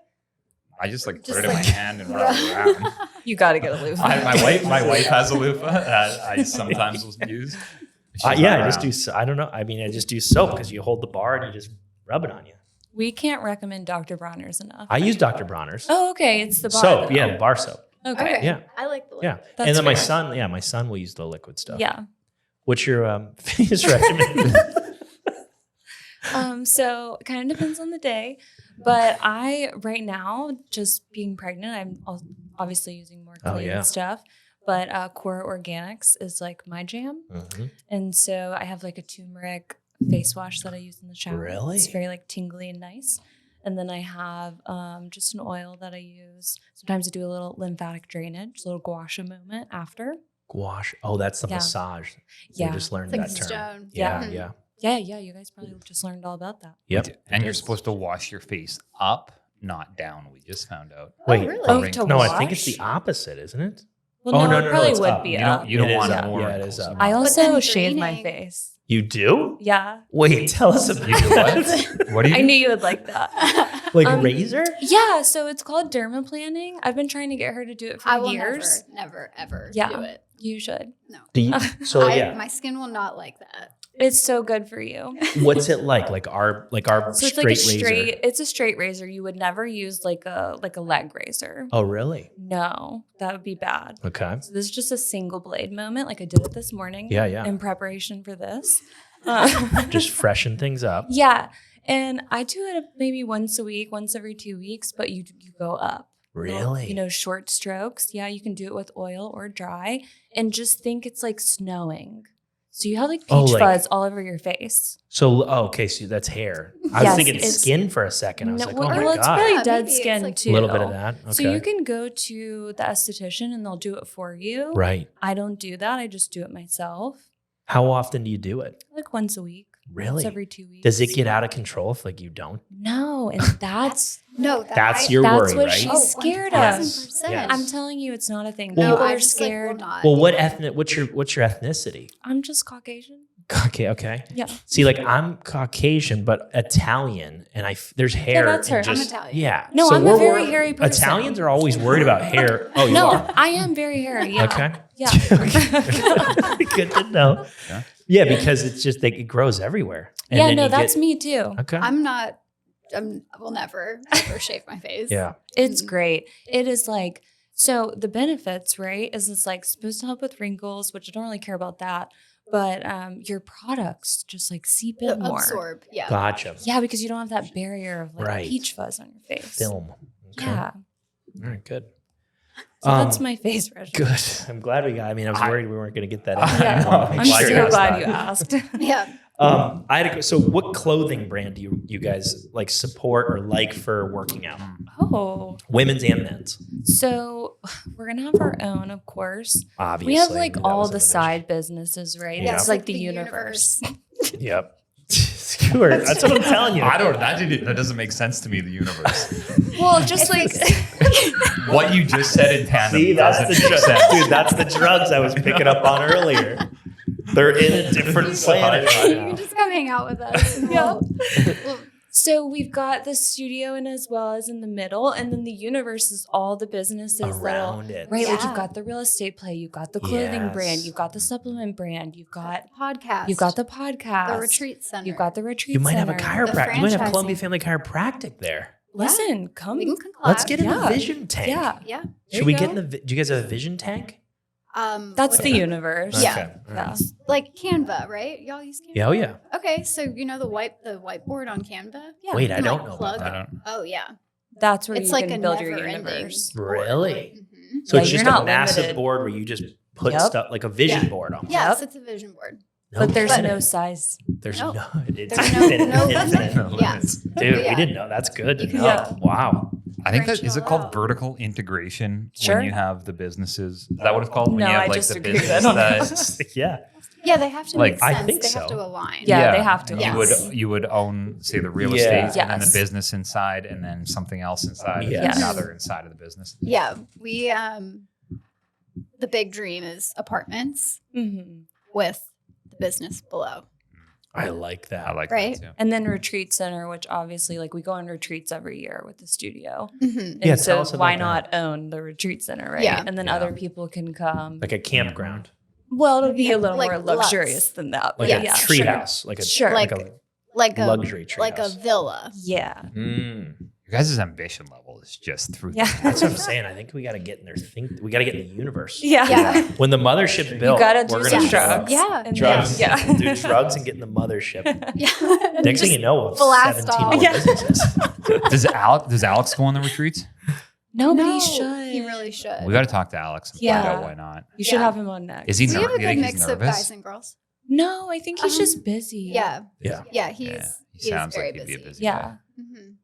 I just like Just put it in like- my hand and rub it around. You got to get a loofah. My wife has a loofah that I sometimes will use. She's Yeah, not I just around. do. I don't know. I mean, I just do soap because you hold the bar and you just rub it on you. We can't recommend Dr. Bronner's enough. I use Dr. Bronner's Oh, okay. It's the bar. soap. though. Yeah, the bar soap. Okay. Okay. Yeah. I like the Yeah, That's and then my fair. son will use the liquid stuff. Yeah. What's your face regimen? So it kind of depends on the day, but I right now just being pregnant, obviously using more Oh, clean yeah. stuff. But Core Organics is like my jam, Mhm. and so I have like a turmeric face wash that I use in the shower. Really? It's very like tingly and nice. And then I have just an oil that I use. Sometimes I do a little lymphatic drainage, a little gua sha moment after. Gouache. Oh, that's the Yeah. massage. Yeah. We just learned It's like that term. stone. Yeah, Mhm. yeah. Yeah. You guys probably just learned all about that. Yep. And you're supposed to wash your face up, not down. We just found out. Wait. really? Oh, Ring- to No, wash? I think it's the opposite, isn't it? Well, Oh, no, no, it no, probably it's would up. be You up. don't. You don't It is want up. more. Yeah, it wrinkles is up. in I your- But also then shave my draining- face. You do? Yeah. Wait, tell us about You do what? What do you? I knew you would like that. Like Um, razor? Yeah, so it's called dermaplaning. I've been trying to get her to do it for I will years. never, ever Yeah. do it. You should. No. Do you? So yeah. My skin will not like that. It's so good for you. What's it like? Like our So it's straight like a razor. straight. It's a straight razor. You would never use like a leg razor. Oh, really? No, that would be bad. Okay. So this is just a single blade moment. Like I did it this morning. Yeah, yeah. In preparation for this. Just freshen things up. Yeah, and I do it maybe once a week, once every 2 weeks. But you go up. Really? You know, short strokes. Yeah, you can do it with oil or dry. And just think it's like snowing. So you have like peach Oh, like- fuzz all over your face. So, okay, so that's hair. I was Yes, thinking it's- skin for a second. I was like, oh my well, it's God. really Yeah, dead maybe it's skin like- too. A little bit of that. Okay. So you can go to the esthetician and they'll do it for you. Right. I don't do that. I just do it myself. How often do you do it? Like once a week. Really? Once every 2 weeks. Does it get out of control if like you don't? No, and that's No, That's your that's worry, what right? she's scared Yes. of. Yes. I'm telling you, it's not a thing. Well, People I are just, like, will scared. not Well, do what it. ethnic? What's your ethnicity? I'm just Caucasian. Okay. Yeah. See, like I'm Caucasian, but Italian, and there's hair. that's her. and I'm just- Italian. Yeah. No, I'm a we're very wor- hairy person. Italians are always worried about hair. Oh, you No, are? I am very hairy. Yeah. Okay. Yeah. Good to know. Yeah. Yeah, because it's just like it grows everywhere. And Yeah, then no, you that's get- me too. Okay. I will never ever shave my face. yeah. It's Mhm. great. It is like, so the benefits, right, is it's like supposed to help with wrinkles, which I don't really care about that. But your products just like seep in more. Absorb. Yeah. Gotcha. Yeah, because you don't have that barrier of like Right. peach fuzz on your face. Film. Okay. Yeah. All right. Good. So that's Um, my face regimen. Good. I'm glad we got. I mean, I was worried we weren't going to get that. in. Yeah. I wanted to make I'm sure so you asked glad that. you asked. Yeah. I had so what clothing brand do you guys like support or like for working out? Oh, Women's and men's, so we're gonna have our own, of course. obviously. We have like That all was the an side businesses, right? Yeah. It's like the universe. addition. Yep. Sure. That's what I'm telling you. I don't. That doesn't make sense to me. The universe. Well, just like What you just said in tandem See, that's the doesn't make drugs, sense. dude. That's the drugs I was picking up on earlier. They're in a different planet right You now. can just come hang out with us. And Yeah. we'll- so we've got the studio in as well as in the middle, and then the universe is all the businesses that'll Around it. right. Like Yeah. you've got the real estate play, you've got the clothing Yes. brand, you've got the supplement brand, you've got podcast. you've got the podcast, the retreat center. you've got the retreat. You might have a center. chiropractic. You might have franchising. Columbia Family Chiropractic there. Listen, come. We can collab. Let's get in the Yeah. vision tank. Yeah, Yeah. There Should you we go. get in the? Do you guys have a vision tank? That's what the is it? universe. Yeah. Okay. All right. Yeah. Like Canva, right? Y'all use Canva? Yeah. Oh yeah. Okay, so you know the whiteboard on Canva? Yeah. Wait, I You can, don't like, know about plug- I don't. Oh yeah. That's where It's you like can a build your never-ending universe. Really? Mhm. So Yeah, it's you're just a not massive limited. board where you just put Yep. stuff like a vision Yeah. board on. Yes, it's a vision board. No But there's kidding. no size. There's No. no. It's There's no- infinite, no infinite. limit. Yeah. Dude, we Yeah. didn't know. That's good to You can- know. Yeah. Wow. I think Branch that is it it all called out. vertical integration Sure. when you have the businesses. Is that what it's called? When No, you have I like just the agreed. business I don't know. that Yeah. Yeah, they have to Like, make I sense. think they so. have to align. Yeah, they have to. and Yes. you would own, say, the real Yeah. estate and then the Yes. business inside, and then something else inside, and Yes. another inside of the business. Yeah, we the big dream is apartments hmm with the business below. I like that. I like Right. that too. And then retreat center, which obviously, like we go on retreats every year with the studio. Mhm. And Yeah, so tell us about why that. not own the retreat center, right? Yeah. And then Yeah. other people can come. Like a campground, Well, it'll be a little Like more Lux. luxurious than that. like But a yeah, tree sure. house, like a Sure. like Like- a Like a luxury tree like house. a villa. Yeah. Mm. Your guys' ambition level is just through. Yeah. That's what I'm saying. I think we got to get in there. We got to get in the universe. Yeah. Yeah. When the mothership's built, You gotta do we're some gonna drugs. Yeah. And drugs. then- Yeah. Do drugs and get in the mothership. Yeah. Next thing you know, we'll have blast 17 off. more Yeah. businesses. Does Alex go on the retreats? No, but he No, should. He really should. We got to talk to Alex and find Yeah. out why not. You should Yeah. have him on next. Is he we have a nervous? good mix of guys and girls. No, I think he's just busy. Yeah. Yeah. Yeah, he's Yeah, he he sounds is very like he'd be a busy. busy Yeah. Mhm.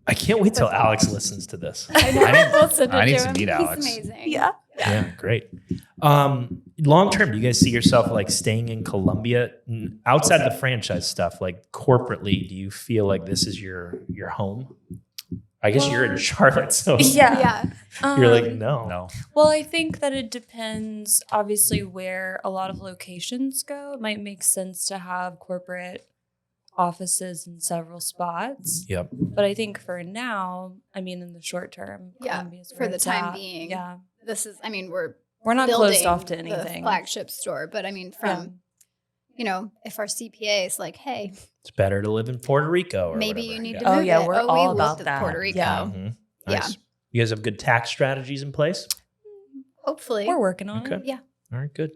I can't wait till Alex listens to this. I know. I need- We'll send it I need to to him. meet Alex. He's amazing. Yeah. Yeah, great. Long term, do you guys see yourself like staying in Columbia outside of the franchise stuff? Like corporately, do you feel like this is your home? I guess you're in Charlotte, so Yeah. Yeah. you're like no. No. Well, I think that it depends, obviously, where a lot of locations go. It might make sense to have corporate offices in several spots. Yep. But I think for now, I mean, in the short term, Yeah, Columbia's for where the it's time at. being. Yeah. This is we're We're not building closed off to the anything. flagship store, but I mean from if our CPA is like, hey, It's better to live in Puerto Rico or maybe whatever. you need Yeah. to Oh, move yeah, it. we're we all looked about at that. Puerto Rico. Yeah. Mhm. Yeah. Nice. You guys have good tax strategies in place? Hopefully. We're working on Okay. it. Yeah. All right, good.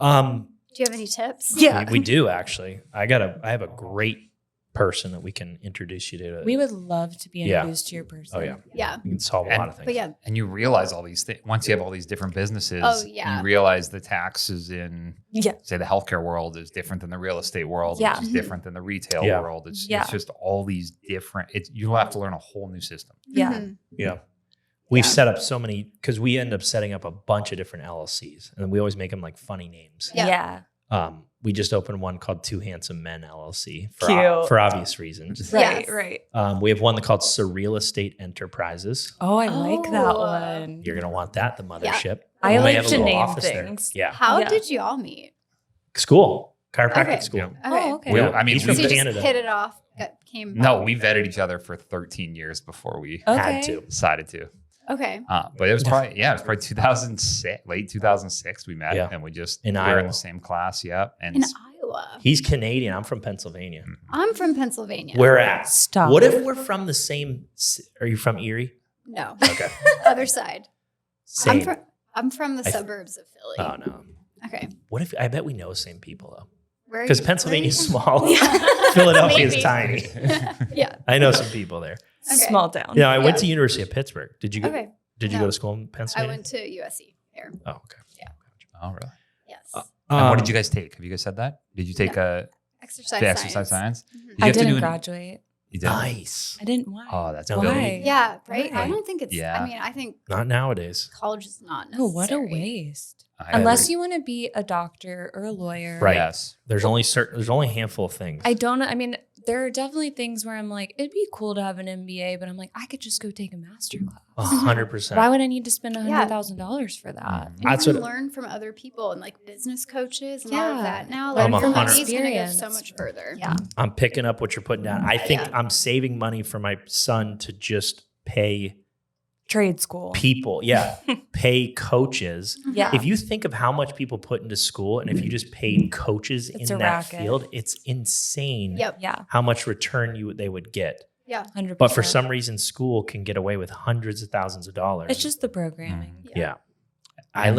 Do you have any tips? Yeah. We do actually. I have a great person that we can introduce you to. We would love to be Yeah. introduced to your person. Oh yeah. Yeah. We can solve a And- lot of things. But yeah, And you realize all these things once you have all these different businesses. Oh, yeah. You realize the taxes in, Yeah. say, the healthcare world is different than the real estate world, Yeah. which is different than the retail Yeah. world. It's Yeah. just all these different. You'll have to learn a whole new system. Yeah. Mhm. Yeah. We've Yeah. set up so many because we end up setting up a bunch of different LLCs and we always make them like funny names. Yeah. Yeah. We just opened one called Two Handsome Men LLC Cute. for obvious reasons. Right, Yes. right. We have one called Surreal Estate Enterprises. Oh, I like that Oh. one. You're gonna want that, the mothership. I We may like have a to little name office there. things. Yeah, How Yeah. did you all meet? school. chiropractic Okay. school. Yeah. Okay. Oh, okay. Yeah. I mean, He's we So from you Canada. just hit it off. Came. No, we vetted each other for 13 years before we Okay. Had to. decided to. Okay. But it was probably 2006, late 2006 we met, Yeah. and we just In were in Iowa. the same class. Yep. And In Iowa. He's Canadian. I'm from Pennsylvania. I'm from Pennsylvania. Where at? Stop. What if we're from the same? Are you from Erie? No. Okay. Other side. Same. I'm from the I- suburbs of Philly. Oh no. Okay. What if? I bet we know the same people though. Where are Because you- Pennsylvania's where are small. you from? Philadelphia is Maybe. tiny. Yeah. I know some people there. Okay. Small town. Yeah, I went Yeah. to University of Pittsburgh. Did you go? Okay. Did you No. go to school in I Pennsylvania? went to USC there. Oh, okay. oh, really? Yes. And what did you guys take? Have you guys said that? Did you take Exercise the exercise science? Mhm. Did you I have to do didn't an- graduate. You did. Nice. I didn't. Why? Oh, that's No, good. Why? Yeah. Right. Right. I don't think it's. Yeah. I mean, I think Not nowadays. college is not. Oh, what a necessary. waste. I Unless agree. you want to be a doctor or a lawyer. Right. Yes. There's only a handful of things. I don't know. I mean, there are definitely things where I'm like, it'd be cool to have an MBA, but I'm like, I could just go take a master class. 100%. Why would I need to spend Yeah. $100,000 for that? Mhm. And That's you can what- learn from other people and like business coaches and all Yeah. of that. Now, Learn like from money's gonna go experience. so much further. Yeah. I'm picking up what you're putting down. I think Yeah. I'm saving money for my son to just pay Trade school. people. Yeah. Pay coaches. Yeah. If you think of how much people put into school and if you just paid coaches It's in a that racket. field, it's insane Yep. Yeah. how much return they would get. Yeah. 100%. But for some reason, school can get away with hundreds of thousands of dollars. it's just the programming. yeah.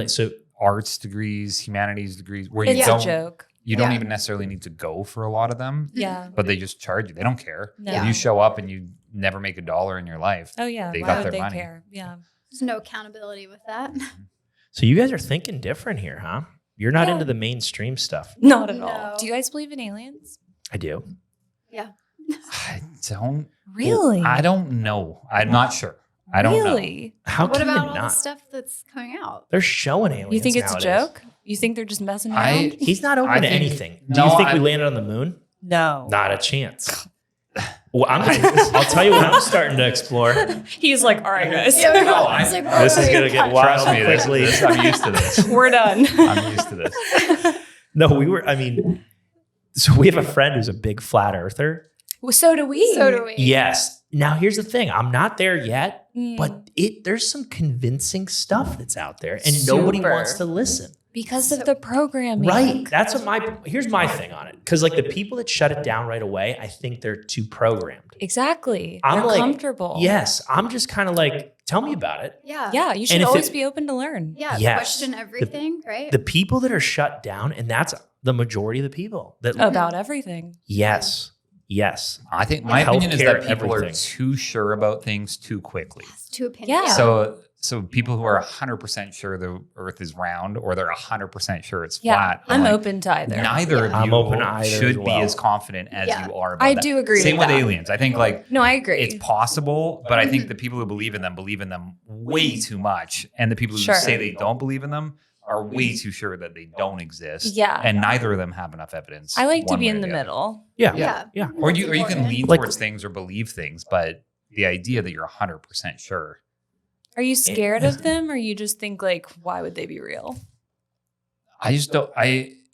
So Arts degrees, humanities degrees, where It's you a don't joke. you don't Yeah. even necessarily need to go for a lot of them, Yeah. but they just charge you. They don't care. No. If Yeah. you show up and you never make $1 in your life, Oh, yeah. They Why got would their they money. care? Yeah. There's no accountability with that. So you guys are thinking different here, huh? You're not Yeah. into the mainstream stuff. Not at No. all. Do you guys believe in aliens? I do. I don't. Really? I don't know. I'm not sure. I don't know. really? How What can about you all the not? stuff that's coming out? They're showing aliens. You think it's nowadays. a joke? You think they're just messing I- around? He's not open I to think- anything. Do No, you think I- we landed on the moon? No. Not a chance. Well, I'll tell you what I'm starting to explore. He's like, all right, guys. Yeah, No, I- it's like, This is oh, gonna get yeah. wild Trust me, quickly. I'm used to this. We're done. I'm used to this. No, so we have a friend who's a big flat earther. Well, so do we. So do we. Yes. Now here's the thing. I'm not there yet, Mm. but there's some convincing stuff that's out there and nobody Super. wants to listen. Because of the programming. Right. That's what here's my thing on it. Because like the people that shut it down right away, I think they're too programmed. Exactly. I'm They're like, comfortable. Yes. I'm just kind of like, tell me about it. Yeah. Yeah. You should if always it- be open to learn. Yeah. Yes. Question everything, right? The people that are shut down, and that's the majority of the people that About everything. yes. Yes. I think my Healthcare, opinion is that people are everything. too sure about things too quickly. It's two opinions. Yeah. So people who are 100% sure the Earth is round, or they're 100% sure it's Yeah. flat. I'm like, open to either. Neither of I'm you open to either should as well. be as confident as Yeah. you are about I that. do agree Same with with that. aliens. I think like No, I agree. it's possible, but I think the people who believe in them way too much, and the people who Sure. say they don't believe in them are way too sure that they don't exist. Yeah. and neither of them have enough evidence. I like to one be way in or the other. middle. Yeah. Yeah. Yeah. Or That's you can important. lean Like- towards things or believe things, but the idea that you're 100% sure. Are you scared of them or you just think like, why would they be real? I just don't.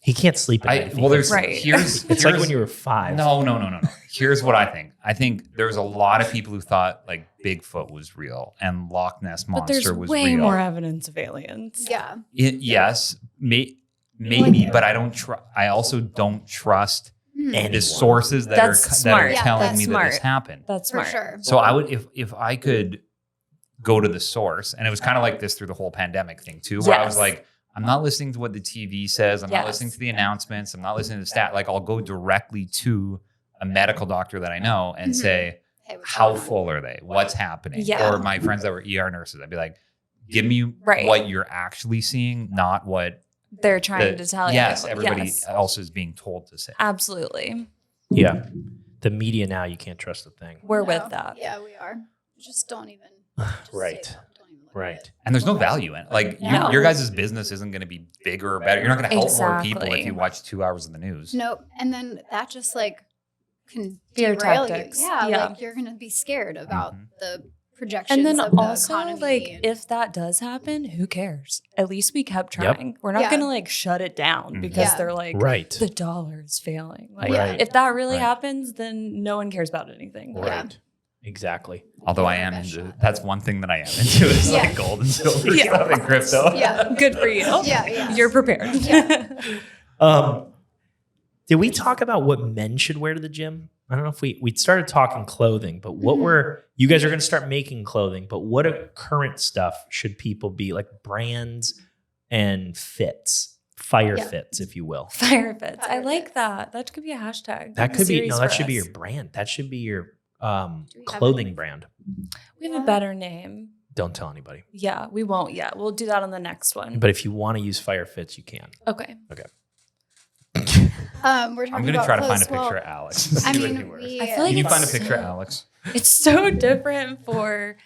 He can't sleep at night. if he Well, thinks there's Right. here's it's like here's- when you were 5. No. Here's what I think. I think there's a lot of people who thought like Bigfoot was real and Loch Ness But there's monster was way real. more evidence of aliens. Yeah. Yes, maybe, but I don't. I also don't trust Hmm. And- the sources that That's are that smart. are Yeah, telling that's me that this smart. happened. That's For smart. sure. So I would, if I could go to the source, and it was kind of like this through the whole pandemic thing too, where I was Yes. like, I'm not listening to what the TV says. I'm not Yes. listening to the announcements. I'm not listening to the stat. Like I'll go directly to a medical doctor that I know and Mhm. say, Hey, what's how going on? full are they? What's happening? Yeah. Or my friends that were ER nurses, I'd be like, give me Right. what you're actually seeing, not what They're trying to tell you. yes, everybody Yes. else is being told to say. Absolutely. Yeah. The media now, you can't trust a thing. We're No. with that. Yeah, we are. Just don't even. Just Right. say that. Don't even look at Right. it. And there's no value in it. Like No. your guys' business isn't going to be bigger or better. You're not going to help more people Exactly. if you watch 2 hours of the news. Nope. And then that just like can Fear derail tactics. you. Yeah, Yeah. like you're gonna be scared about Mhm. the projections. And then of the also, economy like, and- if that does happen, who cares? At least we kept Yep. trying. We're not Yeah. gonna like shut it down Mhm. because Yeah. they're like Right. the dollar is failing. Like, Right. if that really Right. happens, then no one cares about anything. Like, Right. Exactly. Although I Yeah, am best into shot. that's one thing that I am into is Yeah. like gold and silver Yeah. stuff and crypto. yeah, Good for you. yeah. You're prepared. Did we talk about what men should wear to the gym? I don't know if we started talking clothing, but what were you guys are going to start making clothing, but what current stuff should people be like brands and fits, fire Yeah. fits, if you will? Fire fits. I Fire like fits. that. That could be a hashtag. That could be Series no, that for should be us. your brand. That should be your we have clothing it? brand. We have a better name. Don't tell anybody. Yeah, we won't yet. We'll do that on the next one. But if you want to use fire fits, you can. Okay. We're talking I'm gonna about try to find clothes. a picture Well, of Alex. and I see what mean, he wears. we- I feel like Can you it's find a picture of so- Alex? It's so different for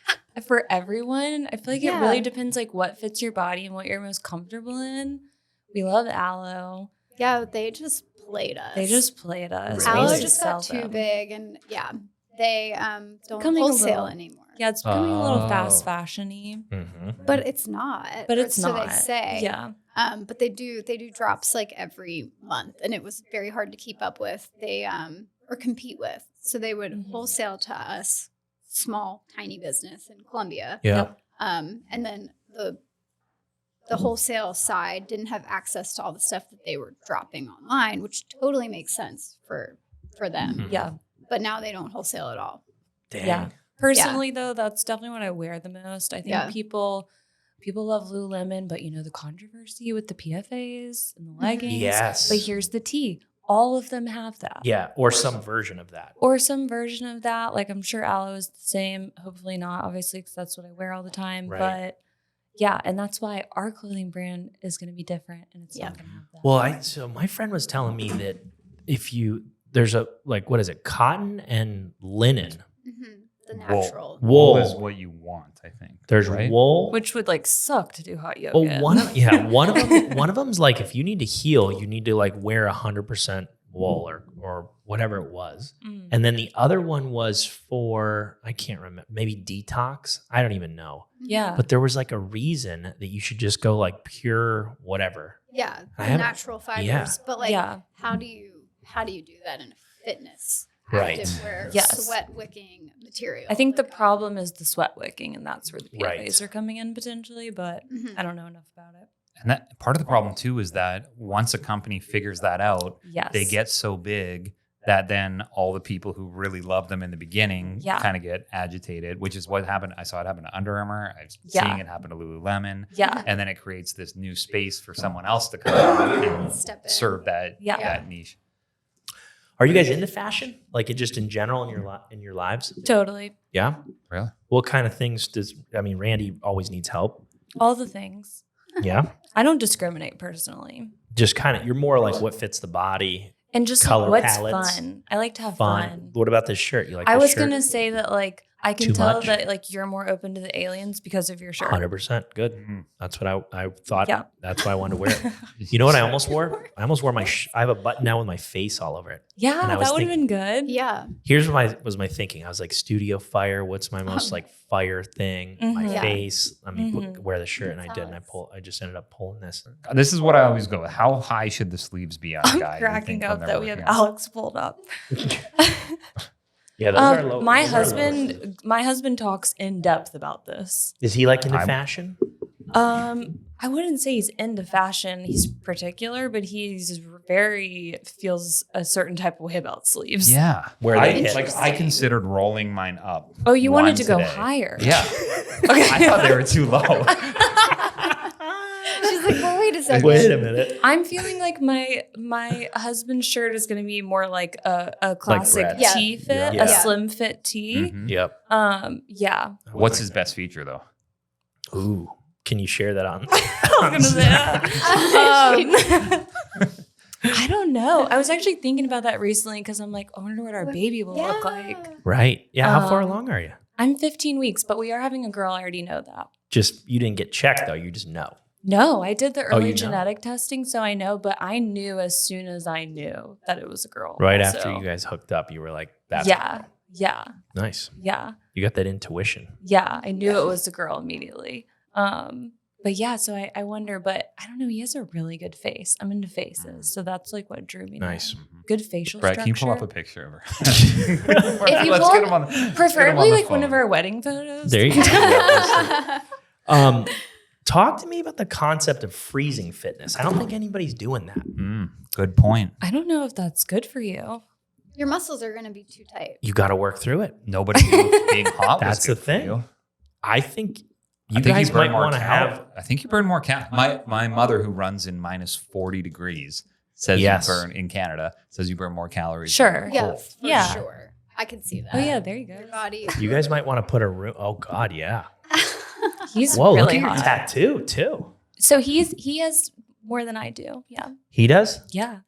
everyone. I feel like it Yeah. really depends like what fits your body and what you're most comfortable in. We love Aloe. Yeah, they just played us. They just played us. Really? Aloe We just sell got too them. big, and yeah, they don't Becoming a wholesale little- anymore. Yeah, it's becoming a little fast Oh. fashion-y. Mm-hmm. But it's not. But or it's so not. they say. Yeah. But they do drops like every month, and it was very hard to keep up with. They or compete with. So they would Mhm. wholesale to us, small tiny business in Columbia. Yeah. Yep. And then the wholesale side didn't have access to all the stuff that they were dropping online, which totally makes sense for them. Mhm. Yeah. But now they don't wholesale at all. Dang. Yeah. Personally, though, that's definitely what I wear the most. I think Yeah. people love Lululemon, but you know the controversy with the PFAs and the Mhm. leggings. Yes. But here's the tea. All of them have that. Yeah. Or some version of that. Or some version of that. Like I'm sure Aloe is the same. Hopefully not, obviously, because that's what I wear all the time. Right. But yeah, and that's why our clothing brand is going to be different, and it's Yeah. not going to have that. Well, so my friend was telling me that if there's a like what is it, cotton and linen. The Wool. natural. Wool. is what you want, I think. There's right? wool. Which would like suck to do hot yoga. Well, in. one of them's like if you need to heal, you need to like wear 100% wool or whatever it was. Mm. And then the other one was for I can't remember, maybe detox. I don't even know. Yeah. But there was like a reason that you should just go like pure whatever. Yeah, I the haven't- natural fibers. yeah. But like, Yeah. how do you do that in a fitness Right. activewear, Yes. sweat wicking material? I think the Like, problem is the sweat wicking, and that's where the PFAs Right. are coming in potentially, but Mhm. I don't know enough about it. And that part of the problem too is that once a company figures that out, Yes. they get so big that then all the people who really love them in the beginning Yeah. kind of get agitated, which is what happened. I saw it happen to Under Armour. I've Yeah. seen it happen to Lululemon. Yeah. And then it creates this new space for someone else to come in and Step in. serve that, Yeah. that niche. Are you guys into fashion? Like it just in general in your lives? Totally. Yeah. Really? What kind of things Randy always needs help. All the things. Yeah. I don't discriminate personally. Just kind of you're more like what fits the body. And just Color like, what's palettes. fun. I like to have Fun. fun. What about this shirt? You like I this was shirt? gonna say that like I can Too tell much? that like you're more open to the aliens because of your shirt. 100% good. Mhm. That's what I thought. Yeah. That's why I wanted to wear it. You know what I almost wore? I almost wore I have a button now with my face all over it. Yeah, And I was that would have been good. Yeah. Here's what was my thinking. I was like, Studio Fire. What's my most like fire thing? My Mhm. Yeah. face. Let me Mhm. wear the shirt, and I That's did. And Alex. I just ended up pulling this. This is what I always go with. How high should the sleeves be on a I'm guy? you cracking think, up when that they're we have working out? Alex pulled up. Yeah, those are low. my those are low. husband talks in depth about this. Is he like into I'm- fashion? I wouldn't say he's into fashion. He's particular, but he's feels a certain type of way about sleeves. Yeah. Where I, they hit. like I considered rolling mine up. Oh, you wanted one to go today. higher. Yeah. Okay. I thought they were too low. She's like, well, wait a second. Wait a minute. I'm feeling like my husband's shirt is going to be more like a classic Brad. Yeah. tee fit, Yeah. a Yeah. slim fit tee. Mhm. Yep. Yeah. What's his best feature though? Ooh. Can you share that on? I was gonna say that. I don't know. I was actually thinking about that recently because I'm like, I wonder what our baby will look like. Right. Yeah. How far Um, along are you? I'm 15 weeks, but we are having a girl. I already know that. Just you didn't get checked though. You just know. No, I did the Oh, early you know? genetic testing, so I know, but I knew as soon as I knew that it was a girl. Right So, after you guys hooked up, you were like, "That's Yeah. Yeah. nice." Yeah. You got that intuition. Yeah, I knew it was a girl immediately. But yeah, so I wonder, but I don't know. He has a really good face. I'm into faces, so that's like what drew me. Nice. To him. Good facial Brett, structure. can you pull up a picture of her? If you Let's pull get up- him on. Let's get him Preferably on the like one of phone. our wedding photos. There you go. Talk to me about the concept of freezing fitness. I don't think anybody's doing that. Good point. I don't know if that's good for you. Your muscles are going to be too tight. You got to work through it. Nobody knew being hot was That's good the for thing. you. I think I you think guys burn might more want to cal- have. I think you burn more calories. My mother, who runs in minus 40 degrees, says Yes. you burn in Canada. Says you burn more calories. Sure. Yeah, Cold. for Yeah. sure. I can see that. Oh yeah, there you Your go. body. You guys might want to put a room. Oh God, yeah. He's Whoa, look really at your hot. tattoo too. So he has more than I do. Yeah, He does. yeah.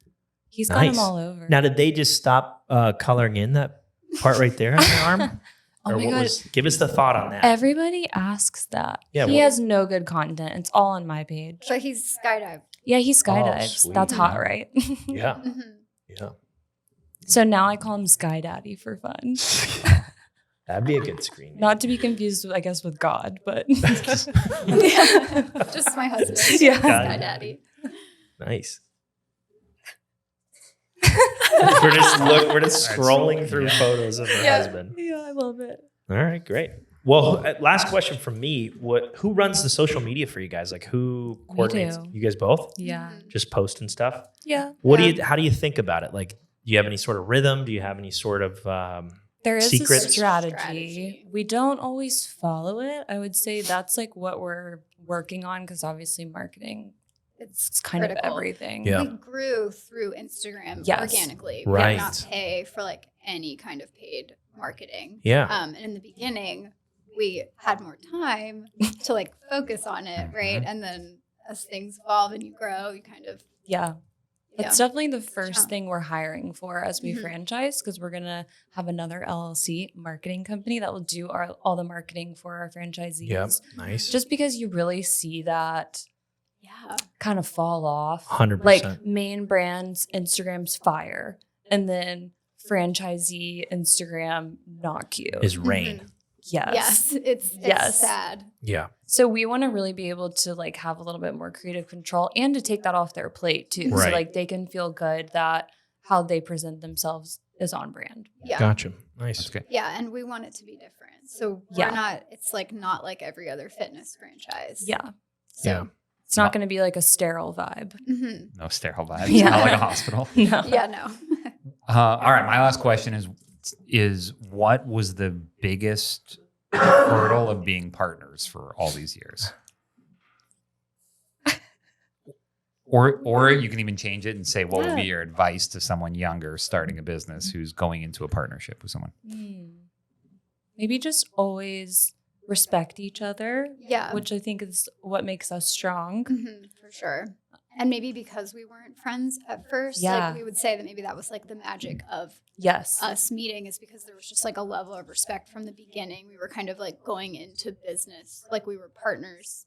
He's got them Nice. all over. Now, did they just stop coloring in that part right there on your arm? Oh Or my what God. give us the thought on that. Everybody asks that. Yeah, he what- has no good content. It's all on my page. But he's skydived. Yeah, he skydives. sweet. That's hot, right? Yeah, Mhm. yeah. So now I call him Sky Daddy for fun. That'd be a good screen. name. Not to be confused, I guess, with God, but Yeah. Just my husband. Yeah. Sky daddy. Nice. We're just scrolling through photos of her Yeah. husband. yeah, I love it. All right, great. Well, last question from me. Who runs the social media for you guys? Like who We coordinates? do. You guys both? Yeah. Just posting stuff? Yeah. How do you think about it? Like, do you have any sort of rhythm? Do you have any sort of There is Secret a strategy. strategy. We don't always follow it. I would say that's like what we're working on because obviously marketing it's kind critical. of everything. Yeah. We grew through Instagram Yes. organically. Right. We did not pay for like any kind of paid marketing. yeah. And in the beginning, we had more time to like focus on it, right? And then as things evolve and you grow, you kind of Yeah. yeah. It's definitely the first challenge. thing we're hiring for as we Mhm. franchise because we're going to have another LLC marketing company that will do all the marketing for our franchisees. Yep. Nice. Just because you really see that yeah. kind of fall off. 100%. Like main brands, Instagram's fire. And then franchisee Instagram not cute. is rain. Yes. Yes, it's Yes. sad. Yeah. So we want to really be able to like have a little bit more creative control and to take that off their plate too. Right. So like they can feel good that how they present themselves is on brand. Yeah. Gotcha. Nice. That's good. Yeah, and we want it to be different. So Yeah. we're not it's like not like every other fitness franchise. Yeah. So Yeah. It's not going to be like a sterile vibe. mhm. No sterile vibes. Yeah. Not like a hospital. No. Yeah, no. All right. My last question is what was the biggest hurdle of being partners for all these years? Or you can even change it and say, what would be your advice to someone younger starting a business who's going into a partnership with someone? Maybe just always respect each other, Yeah. which I think is what makes us strong. For sure. And maybe because we weren't friends at first, Yeah. like we would say that maybe that was like the magic of Yes. us meeting is because there was just like a level of respect from the beginning. We were kind of like going into business, like we were partners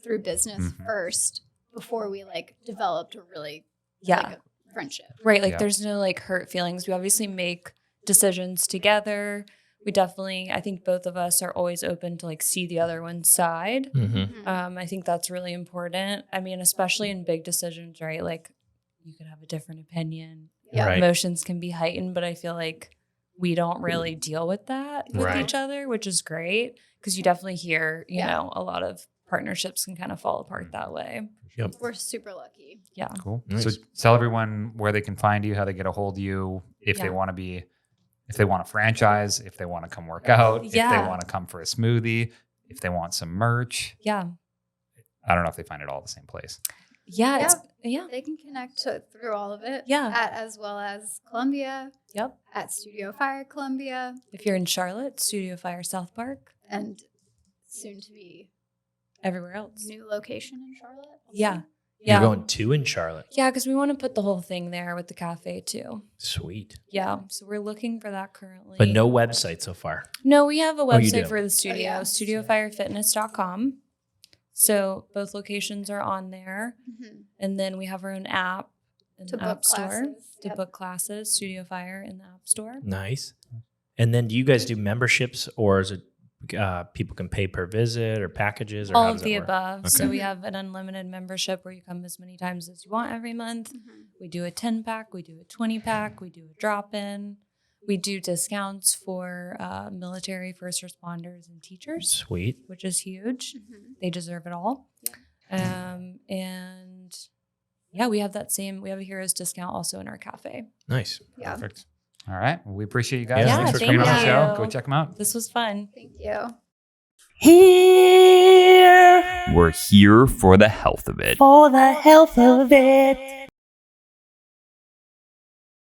through business Mhm. first before we like developed a really Yeah. like a friendship. Right. Like Yeah. there's no like hurt feelings. We obviously make decisions together. We definitely, I think both of us are always open to like see the other one's side. Mm-hmm. I think that's really important. I mean, especially in big decisions, right? Like you could have a different opinion. Yeah. Right. Emotions can be heightened, but I feel like we don't really deal with that with Right. each other, which is great because you definitely hear, you Yeah. know, a lot of partnerships can kind of fall apart that way. We're super lucky. Yeah. Cool. Nice. So tell everyone where they can find you, how they get a hold of you, if they Yeah. want to be, if they want to franchise, if they want to come work out, if they Yeah. want to come for a smoothie, if they want some merch. Yeah. I don't know if they find it all at the same place. Yeah. Yeah. They can connect through all of it. Yeah. As well as Columbia, Yep. at Studio Fire Columbia, If you're in Charlotte, Studio Fire South Park, and soon to be everywhere else. new location in Charlotte. also. Yeah. You're Yeah. going 2 in Charlotte. Yeah, because we want to put the whole thing there with the cafe too. Sweet. Yeah. So we're looking for that currently. But no website so far. No, we have a Oh, you website do? for the studio, yeah. studiofirefitness.com. So both locations are on there. Mhm. And then we have our own app in To the book App Store classes. to Yep. book classes, Studio Fire in the App Store. Nice. And then do you guys do memberships, or is it people can pay per visit or packages, or All how of does the that work? above. So Okay. we have an unlimited membership where you come as many times as you want every month. We do a 10-pack, we do a 20-pack, we do a drop-in. We do discounts for military, first responders, and teachers, Sweet. which is huge. They deserve it all. And yeah, we have a heroes discount also in our cafe. Nice. Yeah. Perfect. All right. Well, we appreciate you guys. Yeah, Thanks for thank coming on the show. you. Go check them out. This was fun. Thank you. Here We're here for the health of it. for the health of it.